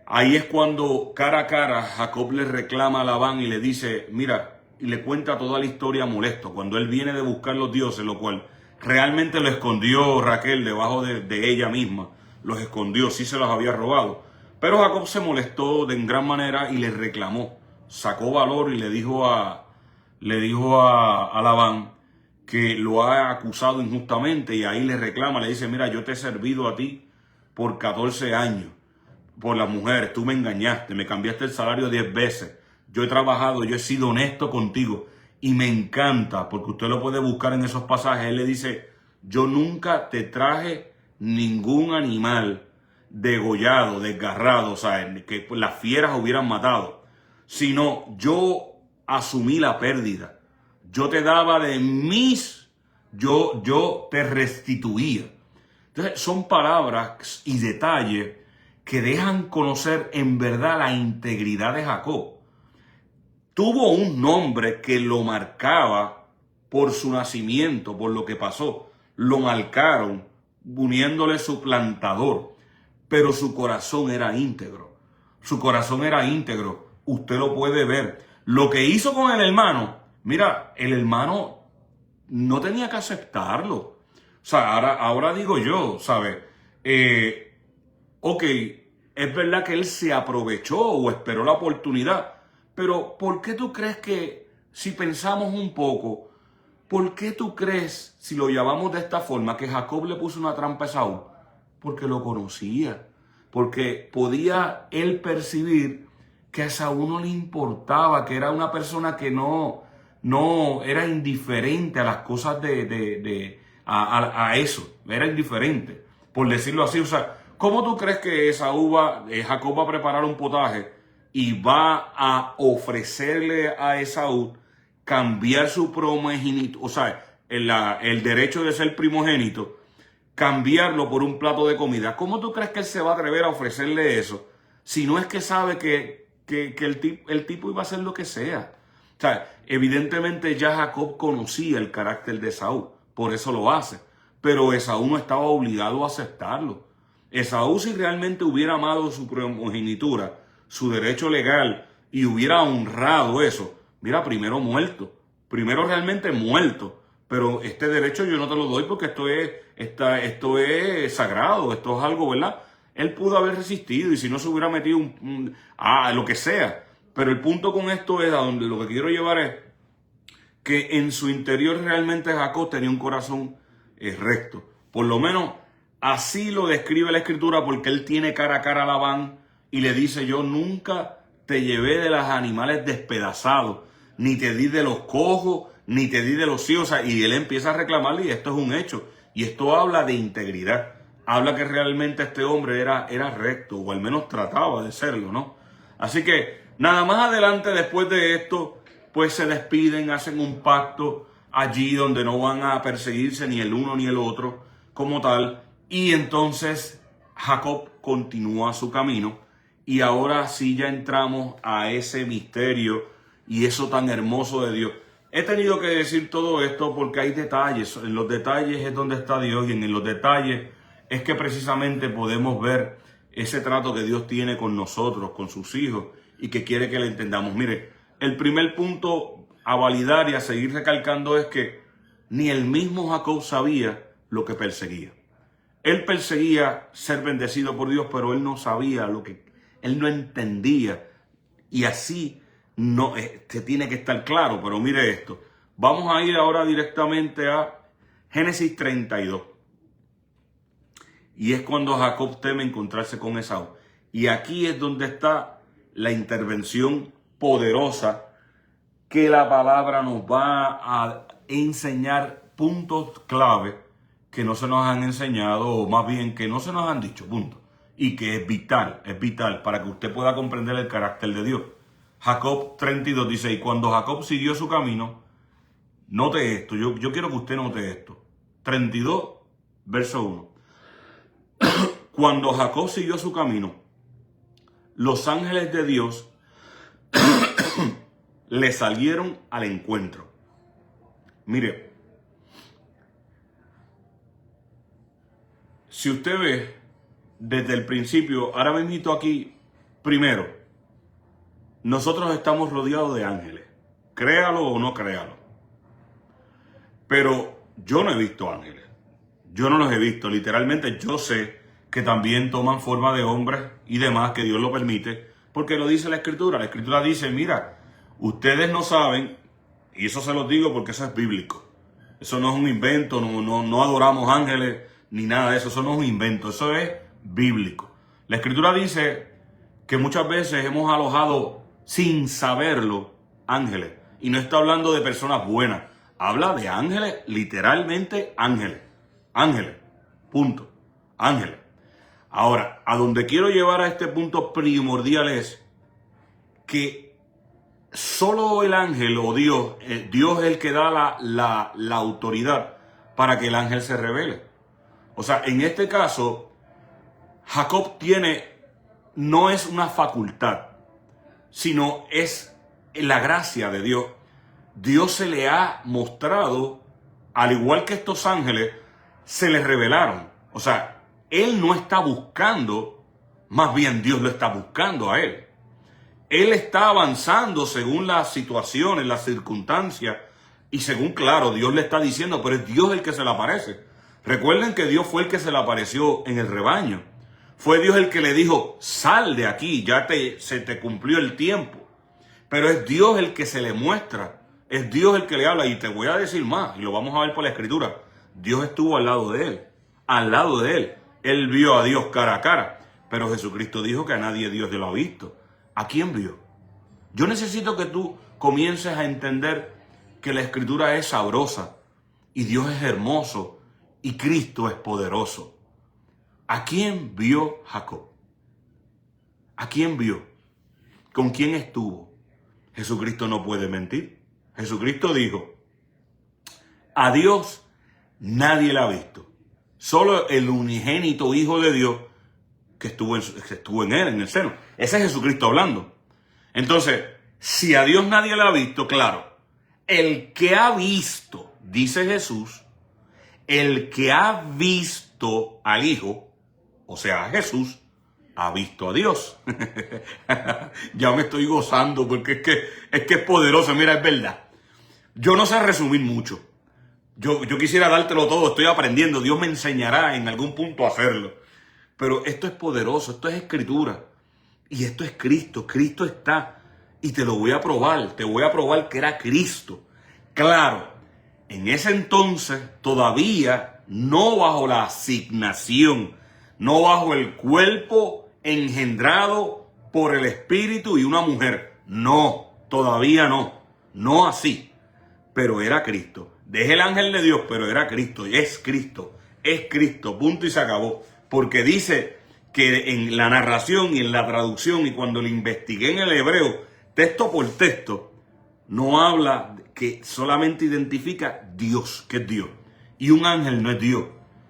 ahí es cuando cara a cara Jacob le reclama a Labán y le dice, mira, y le cuenta toda la historia molesto, cuando él viene de buscar los dioses, lo cual realmente lo escondió Raquel debajo de ella misma, los escondió, sí se los había robado. Pero Jacob se molestó de en gran manera y le reclamó, sacó valor y le dijo a Labán que lo ha acusado injustamente, y ahí le reclama, le dice, mira, yo te he servido a ti por 14 años, por las mujeres, tú me engañaste, me cambiaste el salario 10 veces, yo he trabajado, yo he sido honesto contigo, y me encanta, porque usted lo puede buscar en esos pasajes, él le dice, yo nunca te traje ningún animal degollado, desgarrado, o sea, que las fieras hubieran matado, sino yo asumí la pérdida. Yo te daba de yo te restituía. Entonces son palabras y detalles que dejan conocer en verdad la integridad de Jacob. Tuvo un nombre que lo marcaba por su nacimiento, por lo que pasó. Lo marcaron uniéndole suplantador, pero su corazón era íntegro. Su corazón era íntegro. Usted lo puede ver. Lo que hizo con el hermano, mira, el hermano no tenía que aceptarlo. O sea, ahora digo yo, ¿sabes? Ok, es verdad que él se aprovechó o esperó la oportunidad, pero ¿por qué tú crees que, si pensamos un poco, por qué tú crees, si lo llamamos de esta forma, que Jacob le puso una trampa a Esaú? Porque lo conocía, porque podía él percibir que a Esaú no le importaba, que era una persona que no era indiferente a las cosas a eso, era indiferente, por decirlo así. O sea, ¿cómo tú crees que Jacob va a preparar un potaje y va a ofrecerle a Esaú cambiar su primogénito, o sea, el derecho de ser primogénito, cambiarlo por un plato de comida? ¿Cómo tú crees que él se va a atrever a ofrecerle eso si no es que sabe que el tipo iba a hacer lo que sea? O sea, evidentemente ya Jacob conocía el carácter de Esaú, por eso lo hace, pero Esaú no estaba obligado a aceptarlo. Esaú, si realmente hubiera amado su primogenitura, su derecho legal, y hubiera honrado eso, mira, primero realmente muerto, pero este derecho yo no te lo doy porque esto es sagrado, esto es algo, ¿verdad? Él pudo haber resistido, y si no se hubiera metido lo que sea. Pero el punto con esto es, a donde lo que quiero llevar es que en su interior realmente Jacob tenía un corazón recto. Por lo menos Así lo describe la Escritura, porque él tiene cara a cara a Labán y le dice: yo nunca te llevé de los animales despedazados, ni te di de los cojos, ni te di de los ciegos. Y él empieza a reclamarle, y esto es un hecho. Y esto habla de integridad. Habla que realmente este hombre era recto, o al menos trataba de serlo, ¿no? Así que nada más adelante, después de esto, pues se despiden, hacen un pacto allí donde no van a perseguirse ni el uno ni el otro como tal. Y entonces Jacob continúa su camino. Y ahora sí ya entramos a ese misterio y eso tan hermoso de Dios. He tenido que decir todo esto porque hay detalles. En los detalles es donde está Dios, y en los detalles es que precisamente podemos ver ese trato que Dios tiene con nosotros, con sus hijos, y que quiere que le entendamos. Mire, el primer punto a validar y a seguir recalcando es que ni el mismo Jacob sabía lo que perseguía. Él perseguía ser bendecido por Dios, pero él no sabía él no entendía. Y así no se tiene que estar claro. Pero mire esto. Vamos a ir ahora directamente a Génesis 32. Y es cuando Jacob teme encontrarse con Esaú. Y aquí es donde está la intervención poderosa que la palabra nos va a enseñar puntos clave que no se nos han enseñado, o más bien que no se nos han dicho, punto. Y que es vital para que usted pueda comprender el carácter de Dios. Jacob 32 dice: y cuando Jacob siguió su camino, note esto, yo quiero que usted note esto. 32, verso 1. Cuando Jacob siguió su camino, los ángeles de Dios le salieron al encuentro. Mire, si usted ve desde el principio, ahora me invito aquí, primero, nosotros estamos rodeados de ángeles, créalo o no créalo. Pero yo no he visto ángeles, yo no los he visto, literalmente yo sé que también toman forma de hombres y demás, que Dios lo permite, porque lo dice la Escritura dice: mira, ustedes no saben, y eso se los digo porque eso es bíblico, eso no es un invento, no adoramos ángeles ni nada de eso, eso no es un invento, eso es bíblico. La Escritura dice que muchas veces hemos alojado sin saberlo ángeles, y no está hablando de personas buenas, habla de ángeles, literalmente ángeles, punto, ángeles. Ahora, a donde quiero llevar a este punto primordial es que solo el ángel o Dios es el que da la autoridad para que el ángel se revele. O sea, en este caso, Jacob no es una facultad, sino es la gracia de Dios. Dios se le ha mostrado, al igual que estos ángeles, se les revelaron. O sea, él no está buscando, más bien Dios lo está buscando a él. Él está avanzando según las situaciones, las circunstancias, y según, claro, Dios le está diciendo, pero es Dios el que se le aparece. Recuerden que Dios fue el que se le apareció en el rebaño. Fue Dios el que le dijo: sal de aquí, se te cumplió el tiempo. Pero es Dios el que se le muestra, es Dios el que le habla. Y te voy a decir más, y lo vamos a ver por la Escritura. Dios estuvo al lado de él. Él vio a Dios cara a cara. Pero Jesucristo dijo que a nadie Dios lo ha visto. ¿A quién vio? Yo necesito que tú comiences a entender que la Escritura es sabrosa, y Dios es hermoso, y Cristo es poderoso. ¿A quién vio Jacob? ¿A quién vio? ¿Con quién estuvo? Jesucristo no puede mentir. Jesucristo dijo: a Dios nadie la ha visto. Solo el unigénito Hijo de Dios que estuvo en él, en el seno. Ese es Jesucristo hablando. Entonces, si a Dios nadie la ha visto, claro, el que ha visto, dice Jesús, el que ha visto al Hijo, o sea, a Jesús, ha visto a Dios. Ya me estoy gozando porque es que es poderoso. Mira, es verdad. Yo no sé resumir mucho. Yo quisiera dártelo todo, estoy aprendiendo. Dios me enseñará en algún punto a hacerlo. Pero esto es poderoso, esto es Escritura. Y esto es Cristo. Cristo está. Y te lo voy a probar. Te voy a probar que era Cristo. Claro, en ese entonces todavía no bajo la asignación, no bajo el cuerpo engendrado por el Espíritu y una mujer. No, todavía no, no así. Pero era Cristo. Deje el ángel de Dios, pero era Cristo. Es Cristo, punto y se acabó. Porque dice que en la narración y en la traducción y cuando lo investigué en el hebreo, texto por texto, no habla que solamente identifica Dios, que es Dios. Y un ángel no es Dios.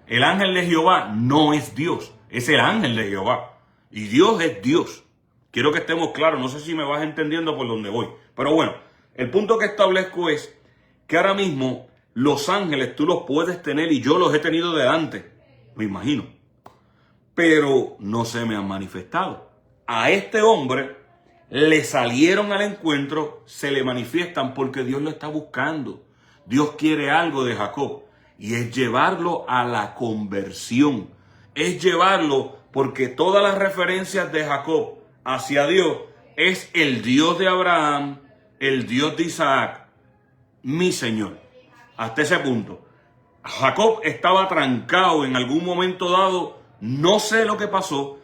El ángel de Jehová no es Dios, es el ángel de Jehová. Y Dios es Dios. Quiero que estemos claros, no sé si me vas entendiendo por dónde voy. Pero bueno, el punto que establezco es que ahora mismo los ángeles tú los puedes tener y yo los he tenido delante, me imagino. Pero no se me han manifestado. A este hombre le salieron al encuentro, se le manifiestan porque Dios lo está buscando. Dios quiere algo de Jacob y es llevarlo a la conversión. Es llevarlo porque todas las referencias de Jacob hacia Dios es el Dios de Abraham, el Dios de Isaac, mi Señor. Hasta ese punto. Jacob estaba trancado en algún momento dado, no sé lo que pasó,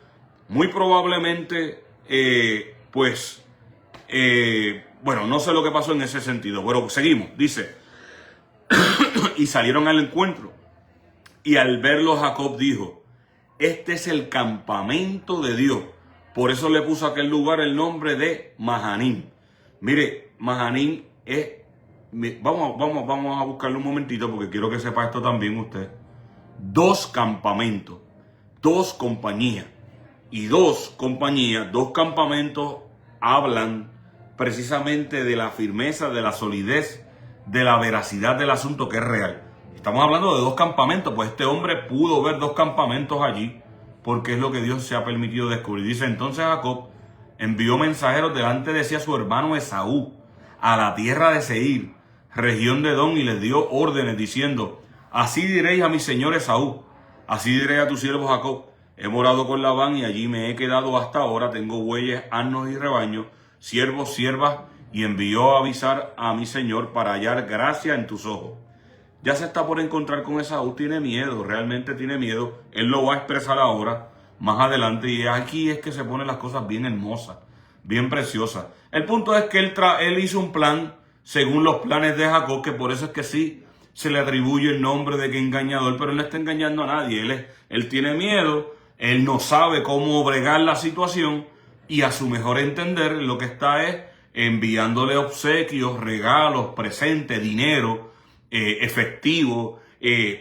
muy probablemente, bueno, no sé lo que pasó en ese sentido, pero seguimos, dice, y salieron al encuentro, y al verlo Jacob dijo, este es el campamento de Dios, por eso le puso a aquel lugar el nombre de Mahanim. Mire, Mahanim es, vamos a buscarlo un momentito porque quiero que sepa esto también usted. 2 campamentos, 2 compañías. Y 2 compañías, 2 campamentos hablan precisamente de la firmeza, de la solidez, de la veracidad del asunto que es real. Estamos hablando de 2 campamentos, pues este hombre pudo ver 2 campamentos allí porque es lo que Dios se ha permitido descubrir. Dice, entonces Jacob envió mensajeros delante de sí a su hermano Esaú, a la tierra de Seir, región de Edom, y les dio órdenes diciendo, así diréis a mi señor Esaú, así diré a tu siervo Jacob, he morado con Labán y allí me he quedado hasta ahora, tengo bueyes, asnos y rebaños, siervos, siervas, y envió a avisar a mi señor para hallar gracia en tus ojos. Ya se está por encontrar con Esaú, tiene miedo, realmente tiene miedo, él lo va a expresar ahora, más adelante, y aquí es que se ponen las cosas bien hermosas, bien preciosas. El punto es que él hizo un plan según los planes de Jacob, que por eso es que sí se le atribuye el nombre de que engañador, pero él no está engañando a nadie, él tiene miedo, él no sabe cómo bregar la situación y a su mejor entender lo que está es enviándole obsequios, regalos, presentes, dinero, efectivo,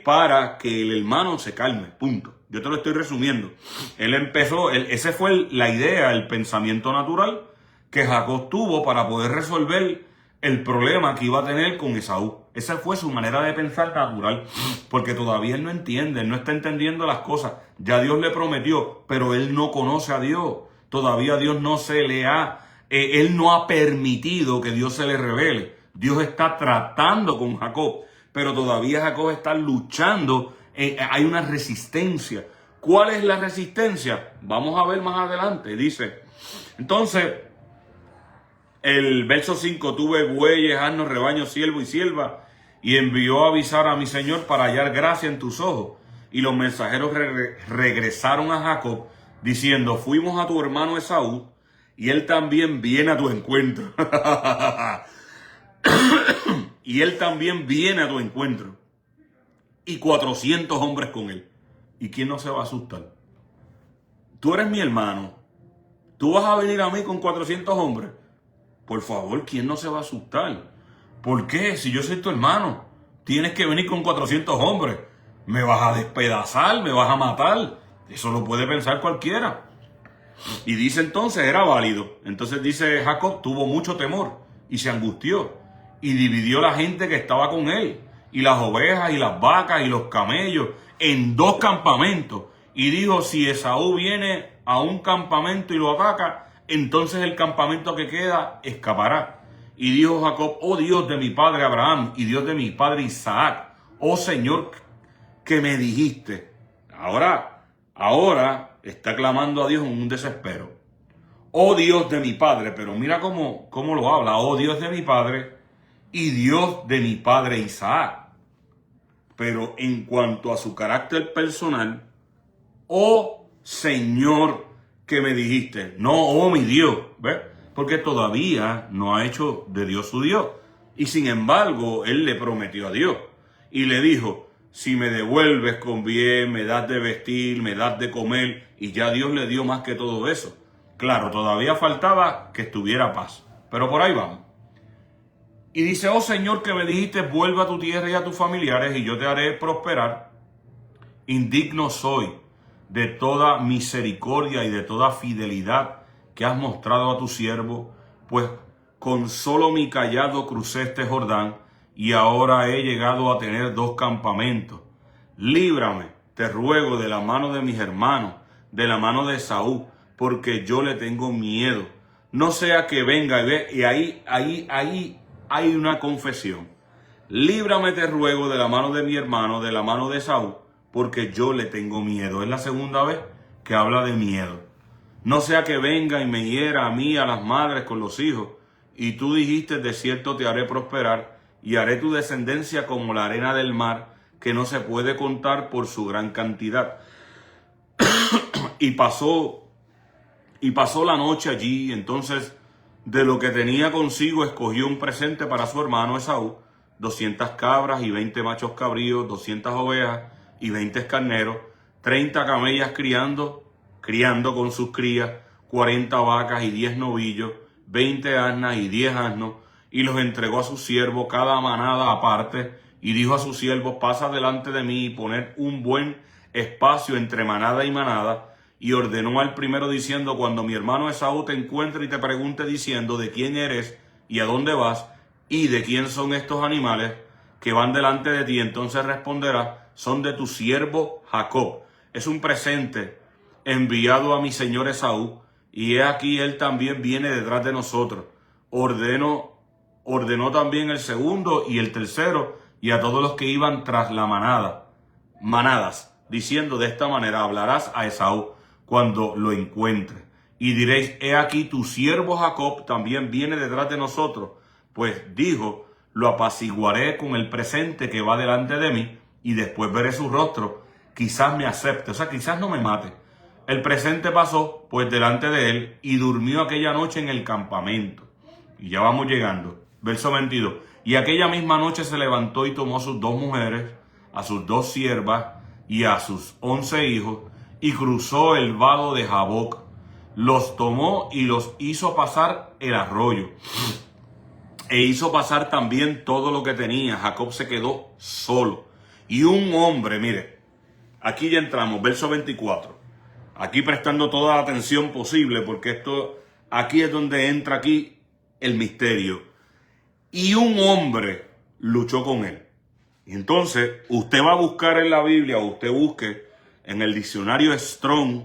para que el hermano se calme, punto. Yo te lo estoy resumiendo. Él empezó, esa fue la idea, el pensamiento natural que Jacob tuvo para poder resolver el problema que iba a tener con Esaú. Esa fue su manera de pensar natural, porque todavía él no entiende, él no está entendiendo las cosas. Ya Dios le prometió, pero él no conoce a Dios. Todavía Dios no se le ha, él no ha permitido que Dios se le revele. Dios está tratando con Jacob, pero todavía Jacob está luchando. Hay una resistencia. ¿Cuál es la resistencia? Vamos a ver más adelante. Dice, entonces, el verso 5, tuve bueyes, asnos, rebaños, siervo y sierva, y envió a avisar a mi señor para hallar gracia en tus ojos. Y los mensajeros regresaron a Jacob, diciendo, fuimos a tu hermano Esaú, y él también viene a tu encuentro. Y él también viene a tu encuentro. Y 400 hombres con él. ¿Y quién no se va a asustar? Tú eres mi hermano. ¿Tú vas a venir a mí con 400 hombres? Por favor, ¿quién no se va a asustar? ¿Por qué? Si yo soy tu hermano, tienes que venir con 400 hombres. ¿Me vas a despedazar? ¿Me vas a matar? Eso lo puede pensar cualquiera. Y dice entonces, era válido. Entonces dice Jacob, tuvo mucho temor y se angustió. Y dividió la gente que estaba con él, y las ovejas, y las vacas, y los camellos, en 2 campamentos. Y dijo, si Esaú viene a un campamento y lo ataca, entonces el campamento que queda escapará. Y dijo Jacob, oh Dios de mi padre Abraham, y Dios de mi padre Isaac, oh Señor, que me dijiste. Ahora está clamando a Dios en un desespero. Oh Dios de mi padre, pero mira cómo lo habla, oh Dios de mi padre, y Dios de mi padre Isaac. Pero en cuanto a su carácter personal, oh Señor, que me dijiste, no, oh mi Dios, ¿ves? Porque todavía no ha hecho de Dios su Dios. Y sin embargo, él le prometió a Dios y le dijo, si me devuelves con bien, me das de vestir, me das de comer, y ya Dios le dio más que todo eso. Claro, todavía faltaba que estuviera paz, pero por ahí vamos. Y dice, oh Señor, que me dijiste, vuelva a tu tierra y a tus familiares y yo te haré prosperar. Indigno soy de toda misericordia y de toda fidelidad que has mostrado a tu siervo, pues con solo mi cayado crucé este Jordán y ahora he llegado a tener 2 campamentos. Líbrame, te ruego, de la mano de mis hermanos, de la mano de Esaú, porque yo le tengo miedo. No sea que venga y ve, y ahí hay una confesión. Líbrame, te ruego, de la mano de mi hermano, de la mano de Esaú, porque yo le tengo miedo. Es la segunda vez que habla de miedo. No sea que venga y me hiera a mí, a las madres con los hijos. Y tú dijiste, de cierto te haré prosperar y haré tu descendencia como la arena del mar, que no se puede contar por su gran cantidad. Y pasó la noche allí. Entonces, de lo que tenía consigo, escogió un presente para su hermano Esaú, 200 cabras y 20 machos cabríos, 200 ovejas y 20 carneros, 30 camellas criando con sus crías, 40 vacas y 10 novillos, 20 asnas y 10 asnos, y los entregó a su siervo cada manada aparte, y dijo a sus siervos, pasa delante de mí y poned un buen espacio entre manada y manada, y ordenó al primero diciendo, cuando mi hermano Esaú te encuentre y te pregunte diciendo, ¿de quién eres y a dónde vas? ¿Y de quién son estos animales que van delante de ti? Entonces responderá, son de tu siervo Jacob. Es un presente enviado a mi señor Esaú, y he aquí él también viene detrás de nosotros. Ordenó también el segundo y el tercero, y a todos los que iban tras la manadas, diciendo, de esta manera hablarás a Esaú cuando lo encuentres. Y diréis, he aquí tu siervo Jacob también viene detrás de nosotros. Pues dijo, lo apaciguaré con el presente que va delante de mí, y después veré su rostro, quizás me acepte, o sea, quizás no me mate. El presente pasó, pues, delante de él, y durmió aquella noche en el campamento. Y ya vamos llegando. Verso 22. Y aquella misma noche se levantó y tomó a sus 2 mujeres, a sus 2 siervas, y a sus 11 hijos, y cruzó el vado de Jaboc. Los tomó y los hizo pasar el arroyo. E hizo pasar también todo lo que tenía. Jacob se quedó solo. Y un hombre, mire, aquí ya entramos, verso 24. Aquí prestando toda la atención posible, porque aquí es donde entra aquí el misterio. Y un hombre luchó con él. Y entonces, usted va a buscar en la Biblia, o usted busque en el diccionario Strong,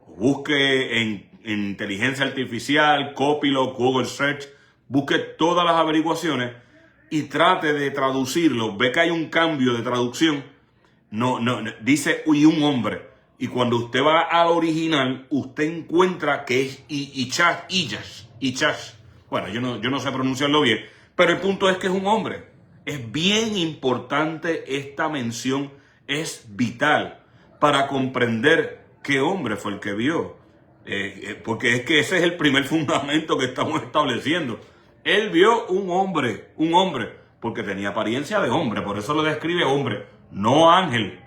o busque en inteligencia artificial, Copilot, Google Search, busque todas las averiguaciones y trate de traducirlo. Ve que hay un cambio de traducción. No, dice y un hombre. Y cuando usted va al original, usted encuentra que es Ichash. Bueno, yo no sé pronunciarlo bien, pero el punto es que es un hombre. Es bien importante esta mención, es vital para comprender qué hombre fue el que vio. Porque es que ese es el primer fundamento que estamos estableciendo. Él vio un hombre, porque tenía apariencia de hombre, por eso lo describe hombre, no ángel.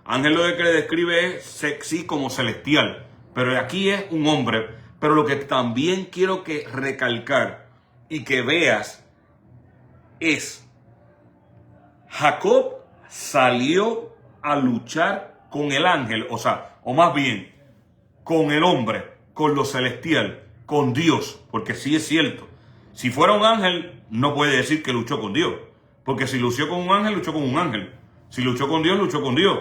Ángel lo que le describe es sexy como celestial, pero aquí es un hombre. Pero lo que también quiero que recalcar y que veas es, Jacob salió a luchar con el ángel, o más bien, con el hombre, con lo celestial, con Dios, porque sí es cierto. Si fuera un ángel, no puede decir que luchó con Dios, porque si luchó con un ángel, luchó con un ángel. Si luchó con Dios, luchó con Dios.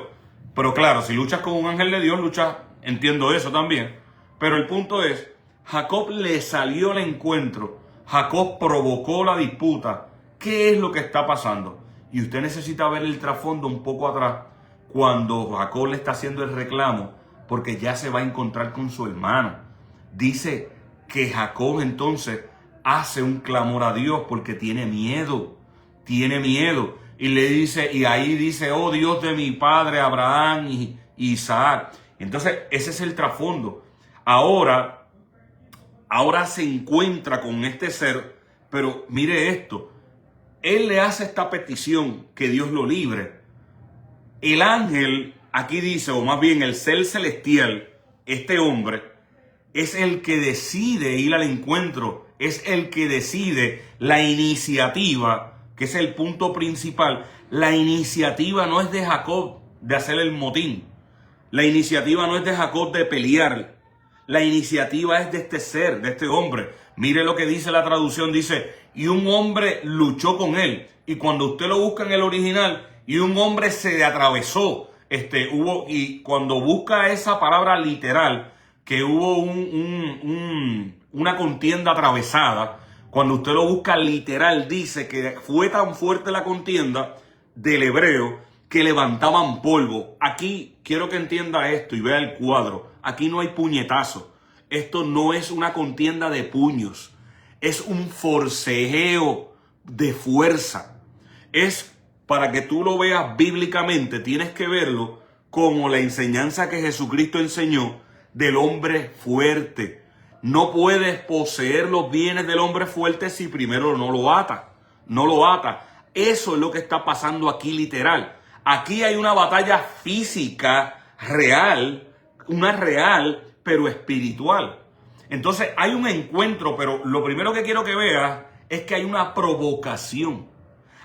Pero claro, si luchas con un ángel de Dios, luchas, entiendo eso también. Pero el punto es, Jacob le salió al encuentro. Jacob provocó la disputa. ¿Qué es lo que está pasando? Y usted necesita ver el trasfondo un poco atrás, cuando Jacob le está haciendo el reclamo, porque ya se va a encontrar con su hermano. Dice que Jacob entonces hace un clamor a Dios porque tiene miedo. Y le dice, y ahí dice, oh Dios de mi padre Abraham y Isaac. Entonces, ese es el trasfondo. Ahora se encuentra con este ser, pero mire esto. Él le hace esta petición, que Dios lo libre. El ángel, aquí dice, o más bien el ser celestial, este hombre, es el que decide ir al encuentro, es el que decide la iniciativa, que es el punto principal. La iniciativa no es de Jacob de hacer el motín. La iniciativa no es de Jacob de pelear. La iniciativa es de este ser, de este hombre. Mire lo que dice la traducción, dice, y un hombre luchó con él. Y cuando usted lo busca en el original, y un hombre se le atravesó. Y cuando busca esa palabra literal, que hubo una contienda atravesada, cuando usted lo busca literal, dice que fue tan fuerte la contienda del hebreo que levantaban polvo. Aquí quiero que entienda esto y vea el cuadro. Aquí no hay puñetazo. Esto no es una contienda de puños. Es un forcejeo de fuerza. Es, para que tú lo veas bíblicamente, tienes que verlo como la enseñanza que Jesucristo enseñó del hombre fuerte. No puedes poseer los bienes del hombre fuerte si primero no lo ata. No lo ata. Eso es lo que está pasando aquí literal. Aquí hay una batalla física real, una real, pero espiritual. Entonces hay un encuentro, pero lo primero que quiero que veas es que hay una provocación.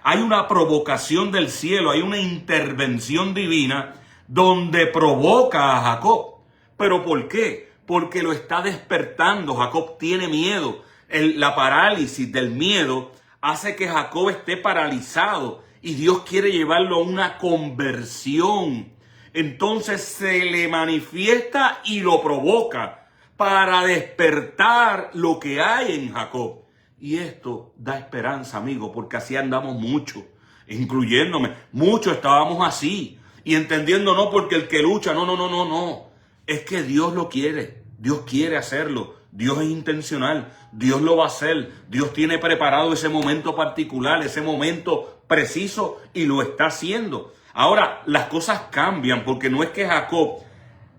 Hay una provocación del cielo, hay una intervención divina donde provoca a Jacob. ¿Pero por qué? Porque lo está despertando. Jacob tiene miedo. La parálisis del miedo hace que Jacob esté paralizado y Dios quiere llevarlo a una conversión. Entonces se le manifiesta y lo provoca para despertar lo que hay en Jacob. Y esto da esperanza, amigo, porque así andamos mucho, incluyéndome. Muchos estábamos así y entendiendo, no porque el que lucha, no. Es que Dios lo quiere. Dios quiere hacerlo. Dios es intencional. Dios lo va a hacer. Dios tiene preparado ese momento particular, ese momento preciso y lo está haciendo. Ahora, las cosas cambian porque no es que Jacob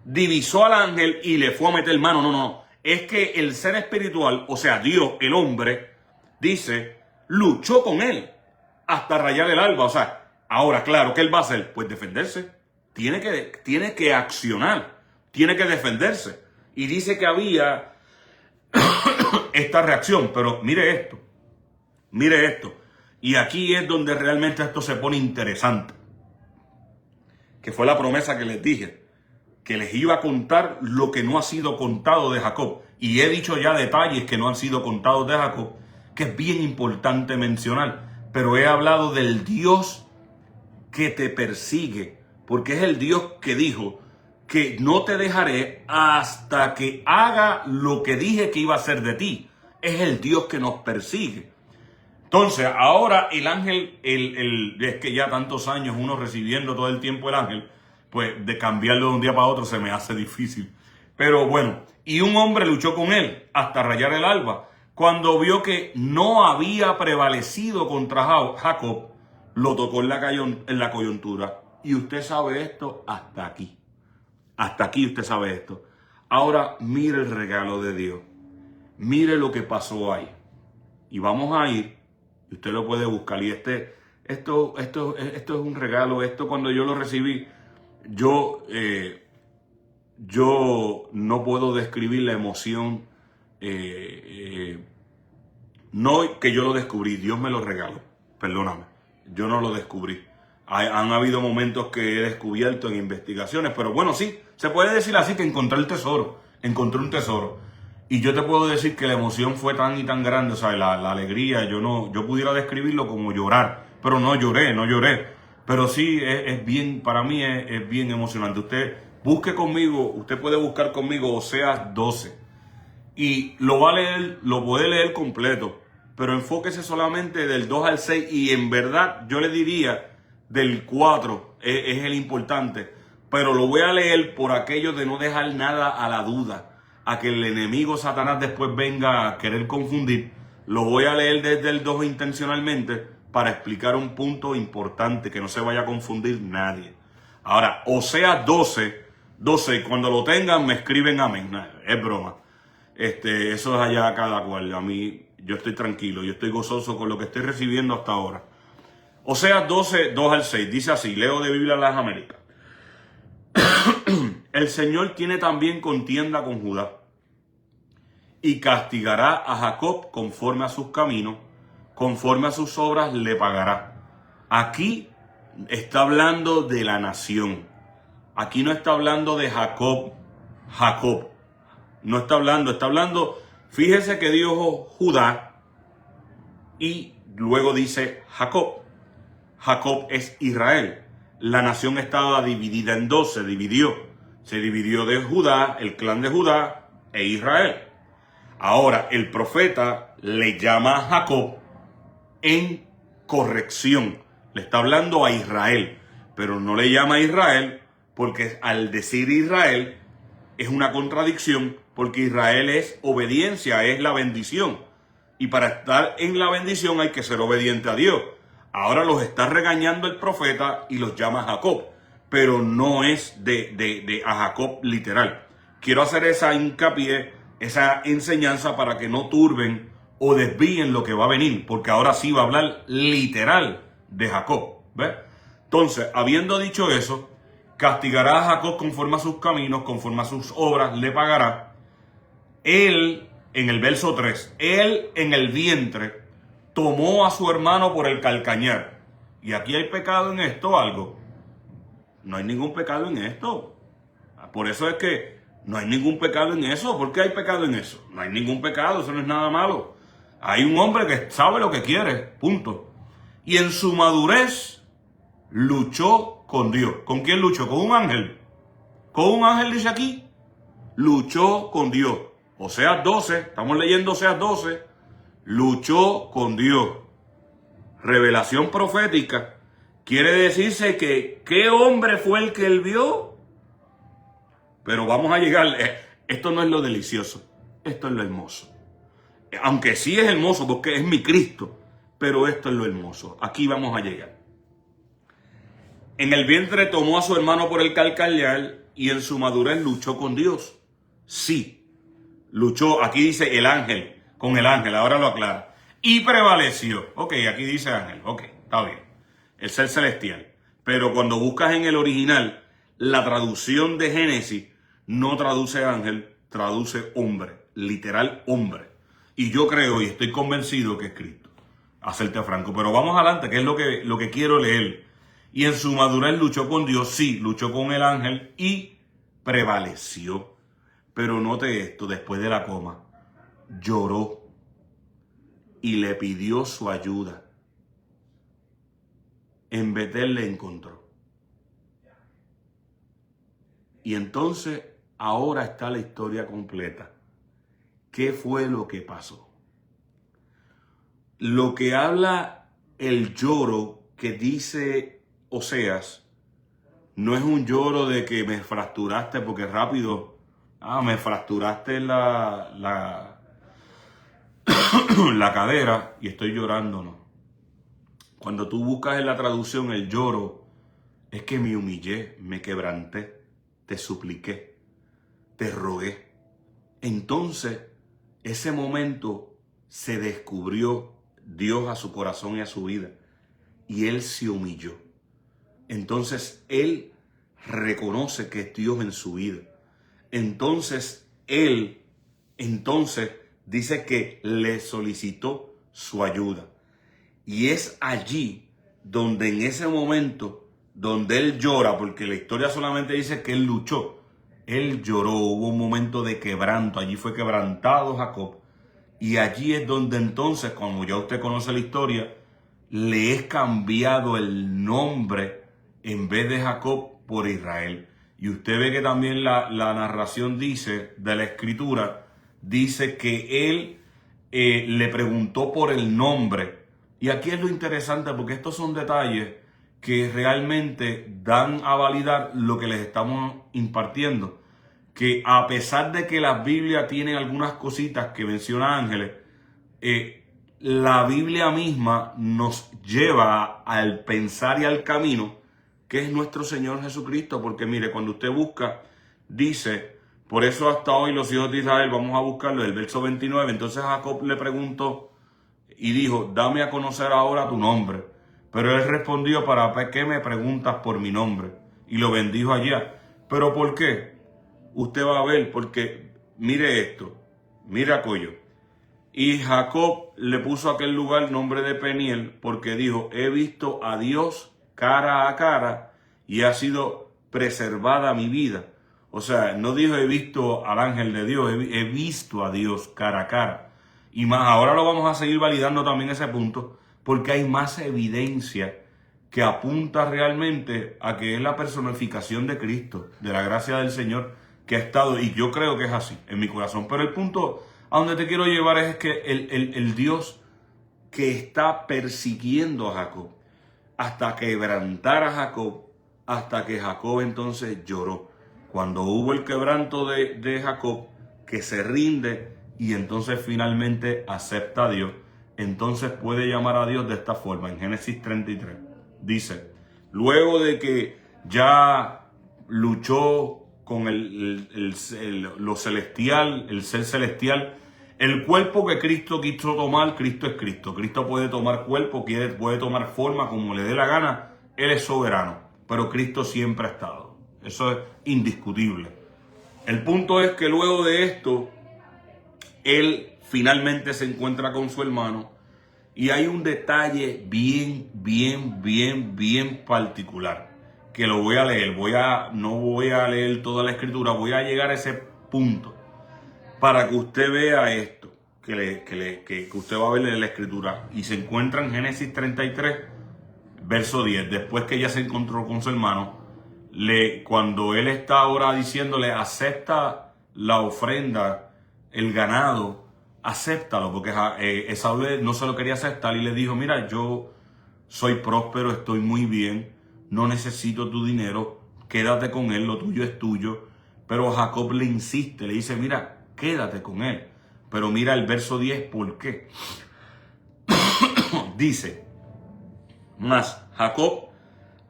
divisó al ángel y le fue a meter mano. No. Es que el ser espiritual, o sea, Dios, el hombre, dice, luchó con él hasta rayar el alba. O sea, ahora, claro, ¿qué él va a hacer? Pues defenderse. Tiene que accionar. Tiene que defenderse. Y dice que había esta reacción. Pero mire esto. Y aquí es donde realmente esto se pone interesante. Que fue la promesa que les dije. Que les iba a contar lo que no ha sido contado de Jacob. Y he dicho ya detalles que no han sido contados de Jacob, que es bien importante mencionar. Pero he hablado del Dios que te persigue. Porque es el Dios que dijo que no te dejaré hasta que haga lo que dije que iba a hacer de ti. Es el Dios que nos persigue. Entonces, ahora el ángel, es que ya tantos años uno recibiendo todo el tiempo el ángel, pues de cambiarlo de un día para otro se me hace difícil. Pero bueno, y un hombre luchó con él hasta rayar el alba. Cuando vio que no había prevalecido contra Jacob, lo tocó en la coyuntura. Y usted sabe esto hasta aquí. Hasta aquí usted sabe esto. Ahora mire el regalo de Dios. Mire lo que pasó ahí. Y vamos a ir, y usted lo puede buscar. Y esto es un regalo. Esto cuando yo lo recibí, yo no puedo describir la emoción. No que yo lo descubrí, Dios me lo regaló. Perdóname, yo no lo descubrí. Han habido momentos que he descubierto en investigaciones, pero bueno, sí, se puede decir así que encontré el tesoro, encontré un tesoro. Y yo te puedo decir que la emoción fue tan y tan grande, o sea, la alegría, yo pudiera describirlo como llorar, pero no lloré. Pero sí, es bien, para mí es bien emocionante. Usted busque conmigo, usted puede buscar conmigo Oseas 12 y lo va a leer, lo puede leer completo, pero enfóquese solamente del 2 al 6 y en verdad yo le diría del 4 es el importante, pero lo voy a leer por aquello de no dejar nada a la duda, a que el enemigo Satanás después venga a querer confundir. Lo voy a leer desde el 2 intencionalmente para explicar un punto importante que no se vaya a confundir nadie. Ahora, Oseas 12, cuando lo tengan me escriben amén. Es broma. Eso es allá cada cual. A mí, yo estoy tranquilo, yo estoy gozoso con lo que estoy recibiendo hasta ahora. Oseas 12, 2 al 6, dice así, leo de Biblia de las Américas. El Señor tiene también contienda con Judá y castigará a Jacob conforme a sus caminos, conforme a sus obras le pagará. Aquí está hablando de la nación. Aquí no está hablando de Jacob. No está hablando, fíjese que dijo Judá y luego dice Jacob. Jacob es Israel. La nación estaba dividida en dos, se dividió de Judá, el clan de Judá e Israel. Ahora el profeta le llama a Jacob en corrección. Le está hablando a Israel, pero no le llama a Israel porque al decir Israel es una contradicción, porque Israel es obediencia, es la bendición. Y para estar en la bendición hay que ser obediente a Dios. Ahora los está regañando el profeta y los llama Jacob, pero no es a Jacob literal. Quiero hacer esa hincapié, esa enseñanza para que no turben o desvíen lo que va a venir, porque ahora sí va a hablar literal de Jacob. ¿Ves? Entonces, habiendo dicho eso, castigará a Jacob conforme a sus caminos, conforme a sus obras le pagará. Él, en el verso 3, él en el vientre tomó a su hermano por el calcañar. ¿Y aquí hay pecado en esto algo? No hay ningún pecado en esto. Por eso es que no hay ningún pecado en eso. ¿Por qué hay pecado en eso? No hay ningún pecado, eso no es nada malo. Hay un hombre que sabe lo que quiere, punto. Y en su madurez luchó con Dios. ¿Con quién luchó? ¿Con un ángel? ¿Con un ángel dice aquí? Luchó con Dios. Oseas 12, estamos leyendo Oseas 12. Luchó con Dios. Revelación profética. Quiere decirse que ¿qué hombre fue el que él vio? Pero vamos a llegar. Esto no es lo delicioso. Esto es lo hermoso. Aunque sí es hermoso porque es mi Cristo. Pero esto es lo hermoso. Aquí vamos a llegar. En el vientre tomó a su hermano por el calcañar y en su madurez luchó con Dios. Sí, luchó. Aquí dice el ángel. Con el ángel, ahora lo aclara. Y prevaleció. Ok, aquí dice ángel. Ok, está bien. El ser celestial. Pero cuando buscas en el original, la traducción de Génesis no traduce ángel, traduce hombre. Literal hombre. Y yo creo y estoy convencido que es Cristo. Hacerte franco. Pero vamos adelante, que es lo que quiero leer. Y en su madurez luchó con Dios. Sí, luchó con el ángel y prevaleció. Pero note esto, después de la coma. Lloró y le pidió su ayuda. En Betel le encontró. Y entonces ahora está la historia completa. ¿Qué fue lo que pasó? Lo que habla el lloro que dice Oseas no es un lloro de que me fracturaste porque rápido, me fracturaste la cadera y estoy llorando, no. Cuando tú buscas en la traducción el lloro, es que me humillé, me quebranté, te supliqué, te rogué. Entonces, ese momento se descubrió Dios a su corazón y a su vida. Y él se humilló. Entonces, él reconoce que es Dios en su vida. Entonces, él dice que le solicitó su ayuda. Y es allí donde en ese momento, donde él llora, porque la historia solamente dice que él luchó. Él lloró, hubo un momento de quebranto, allí fue quebrantado Jacob. Y allí es donde entonces, como ya usted conoce la historia, le es cambiado el nombre en vez de Jacob por Israel. Y usted ve que también la narración dice, de la escritura, dice que él le preguntó por el nombre. Y aquí es lo interesante porque estos son detalles que realmente dan a validar lo que les estamos impartiendo. Que a pesar de que la Biblia tiene algunas cositas que menciona ángeles, la Biblia misma nos lleva al pensar y al camino que es nuestro Señor Jesucristo. Porque mire, cuando usted busca, dice, por eso hasta hoy los hijos de Israel, vamos a buscarlo, el verso 29, entonces Jacob le preguntó y dijo, dame a conocer ahora tu nombre. Pero él respondió, ¿para qué me preguntas por mi nombre? Y lo bendijo allá. ¿Pero por qué? Usted va a ver, porque mire esto, mire aquello. Y Jacob le puso a aquel lugar nombre de Peniel, porque dijo, he visto a Dios cara a cara y ha sido preservada mi vida. O sea, no dijo he visto al ángel de Dios, he visto a Dios cara a cara. Y más, ahora lo vamos a seguir validando también ese punto, porque hay más evidencia que apunta realmente a que es la personificación de Cristo, de la gracia del Señor que ha estado, y yo creo que es así en mi corazón. Pero el punto a donde te quiero llevar es que el Dios que está persiguiendo a Jacob, hasta quebrantar a Jacob, hasta que Jacob entonces lloró. Cuando hubo el quebranto de Jacob, que se rinde y entonces finalmente acepta a Dios, entonces puede llamar a Dios de esta forma. En Génesis 33 dice, luego de que ya luchó con lo celestial, el ser celestial, el cuerpo que Cristo quiso tomar, Cristo es Cristo. Cristo puede tomar cuerpo, puede tomar forma como le dé la gana. Él es soberano, pero Cristo siempre ha estado. Eso es indiscutible. El punto es que luego de esto, él finalmente se encuentra con su hermano y hay un detalle bien particular que lo voy a leer. No voy a leer toda la escritura, voy a llegar a ese punto para que usted vea esto que usted va a ver en la escritura. Y se encuentra en Génesis 33, verso 10. Después que ella se encontró con su hermano, cuando él está ahora diciéndole, acepta la ofrenda, el ganado, acéptalo, porque Esaú no se lo quería aceptar y le dijo, mira, yo soy próspero, estoy muy bien, no necesito tu dinero, quédate con él, lo tuyo es tuyo. Pero Jacob le insiste, le dice, mira, quédate con él. Pero mira el verso 10, ¿por qué? Dice, mas Jacob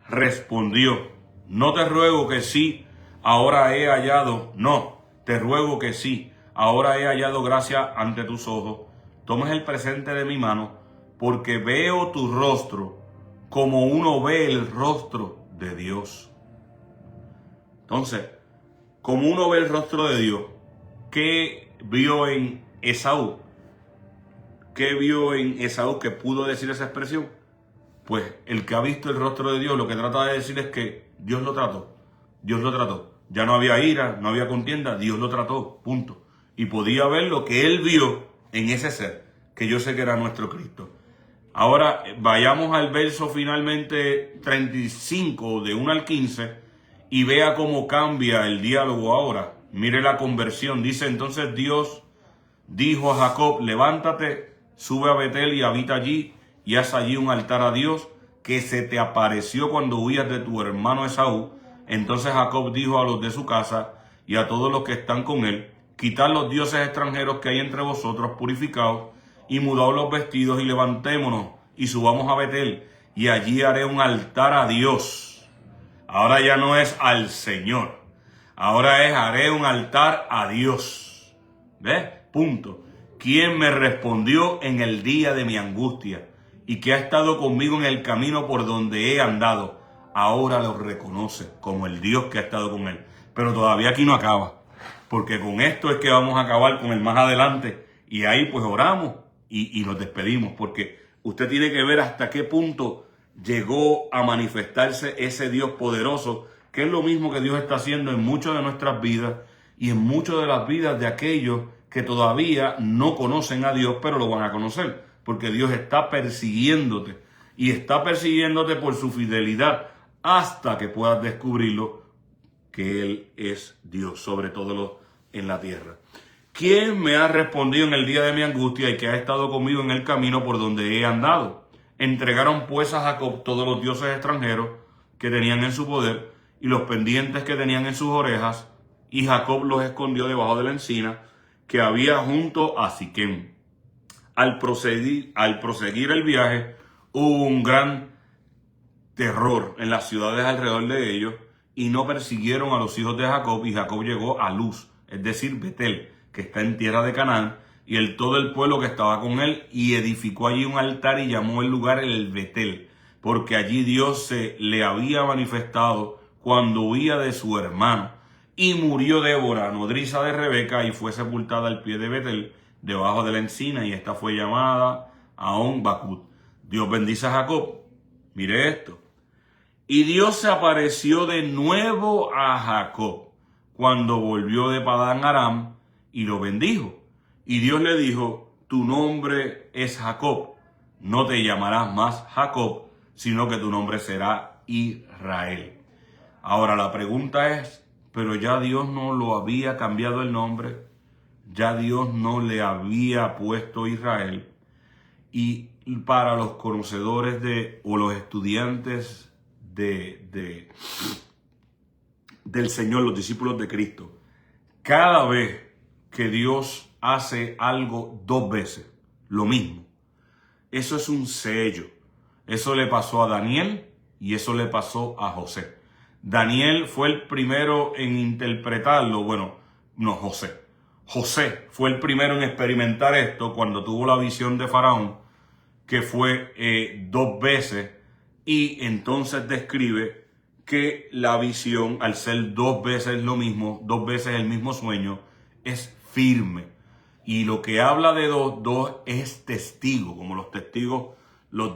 respondió, no te ruego que sí, ahora he hallado, no, te ruego que sí, ahora he hallado gracia ante tus ojos, tomes el presente de mi mano, porque veo tu rostro como uno ve el rostro de Dios. Entonces, como uno ve el rostro de Dios, ¿qué vio en Esaú? ¿Qué vio en Esaú que pudo decir esa expresión? Pues el que ha visto el rostro de Dios lo que trata de decir es que Dios lo trató. Dios lo trató. Ya no había ira, no había contienda, Dios lo trató, punto. Y podía ver lo que él vio en ese ser, que yo sé que era nuestro Cristo. Ahora vayamos al verso finalmente 35, de 1 al 15, y vea cómo cambia el diálogo ahora. Mire la conversión. Dice, entonces Dios dijo a Jacob, levántate, sube a Betel y habita allí, y haz allí un altar a Dios que se te apareció cuando huías de tu hermano Esaú. Entonces Jacob dijo a los de su casa y a todos los que están con él, quitad los dioses extranjeros que hay entre vosotros, purificaos, y mudaos los vestidos y levantémonos y subamos a Betel, y allí haré un altar a Dios. Ahora ya no es al Señor, ahora es haré un altar a Dios. ¿Ves? Punto. ¿Quién me respondió en el día de mi angustia y que ha estado conmigo en el camino por donde he andado? Ahora lo reconoce como el Dios que ha estado con él. Pero todavía aquí no acaba, porque con esto es que vamos a acabar con el más adelante, y ahí pues oramos y nos despedimos, porque usted tiene que ver hasta qué punto llegó a manifestarse ese Dios poderoso, que es lo mismo que Dios está haciendo en muchas de nuestras vidas y en muchas de las vidas de aquellos que todavía no conocen a Dios, pero lo van a conocer, porque Dios está persiguiéndote, y está persiguiéndote por su fidelidad hasta que puedas descubrirlo, que Él es Dios sobre todo en la tierra. ¿Quién me ha respondido en el día de mi angustia y que ha estado conmigo en el camino por donde he andado? Entregaron pues a Jacob todos los dioses extranjeros que tenían en su poder y los pendientes que tenían en sus orejas, y Jacob los escondió debajo de la encina que había junto a Siquem. Al proseguir el viaje, hubo un gran terror en las ciudades alrededor de ellos y no persiguieron a los hijos de Jacob, y Jacob llegó a Luz, es decir, Betel, que está en tierra de Canaán, y todo el pueblo que estaba con él, y edificó allí un altar y llamó el lugar el Betel, porque allí Dios se le había manifestado cuando huía de su hermano. Y murió Débora, nodriza de Rebeca, y fue sepultada al pie de Betel, debajo de la encina, y esta fue llamada Aon Bakut. Dios bendice a Jacob. Mire esto. Y Dios se apareció de nuevo a Jacob cuando volvió de Padán Aram y lo bendijo. Y Dios le dijo: tu nombre es Jacob, no te llamarás más Jacob, sino que tu nombre será Israel. Ahora la pregunta es, ¿pero ya Dios no lo había cambiado el nombre? ¿Ya Dios no le había puesto Israel? Y para los conocedores o los estudiantes del Señor, los discípulos de Cristo, cada vez que Dios hace algo 2 veces, lo mismo, eso es un sello. Eso le pasó a Daniel y eso le pasó a José. Daniel fue el primero en interpretarlo, José fue el primero en experimentar esto cuando tuvo la visión de Faraón, que fue 2 veces, y entonces describe que la visión, al ser 2 veces lo mismo, 2 veces el mismo sueño, es firme. Y lo que habla de dos es testigo, como los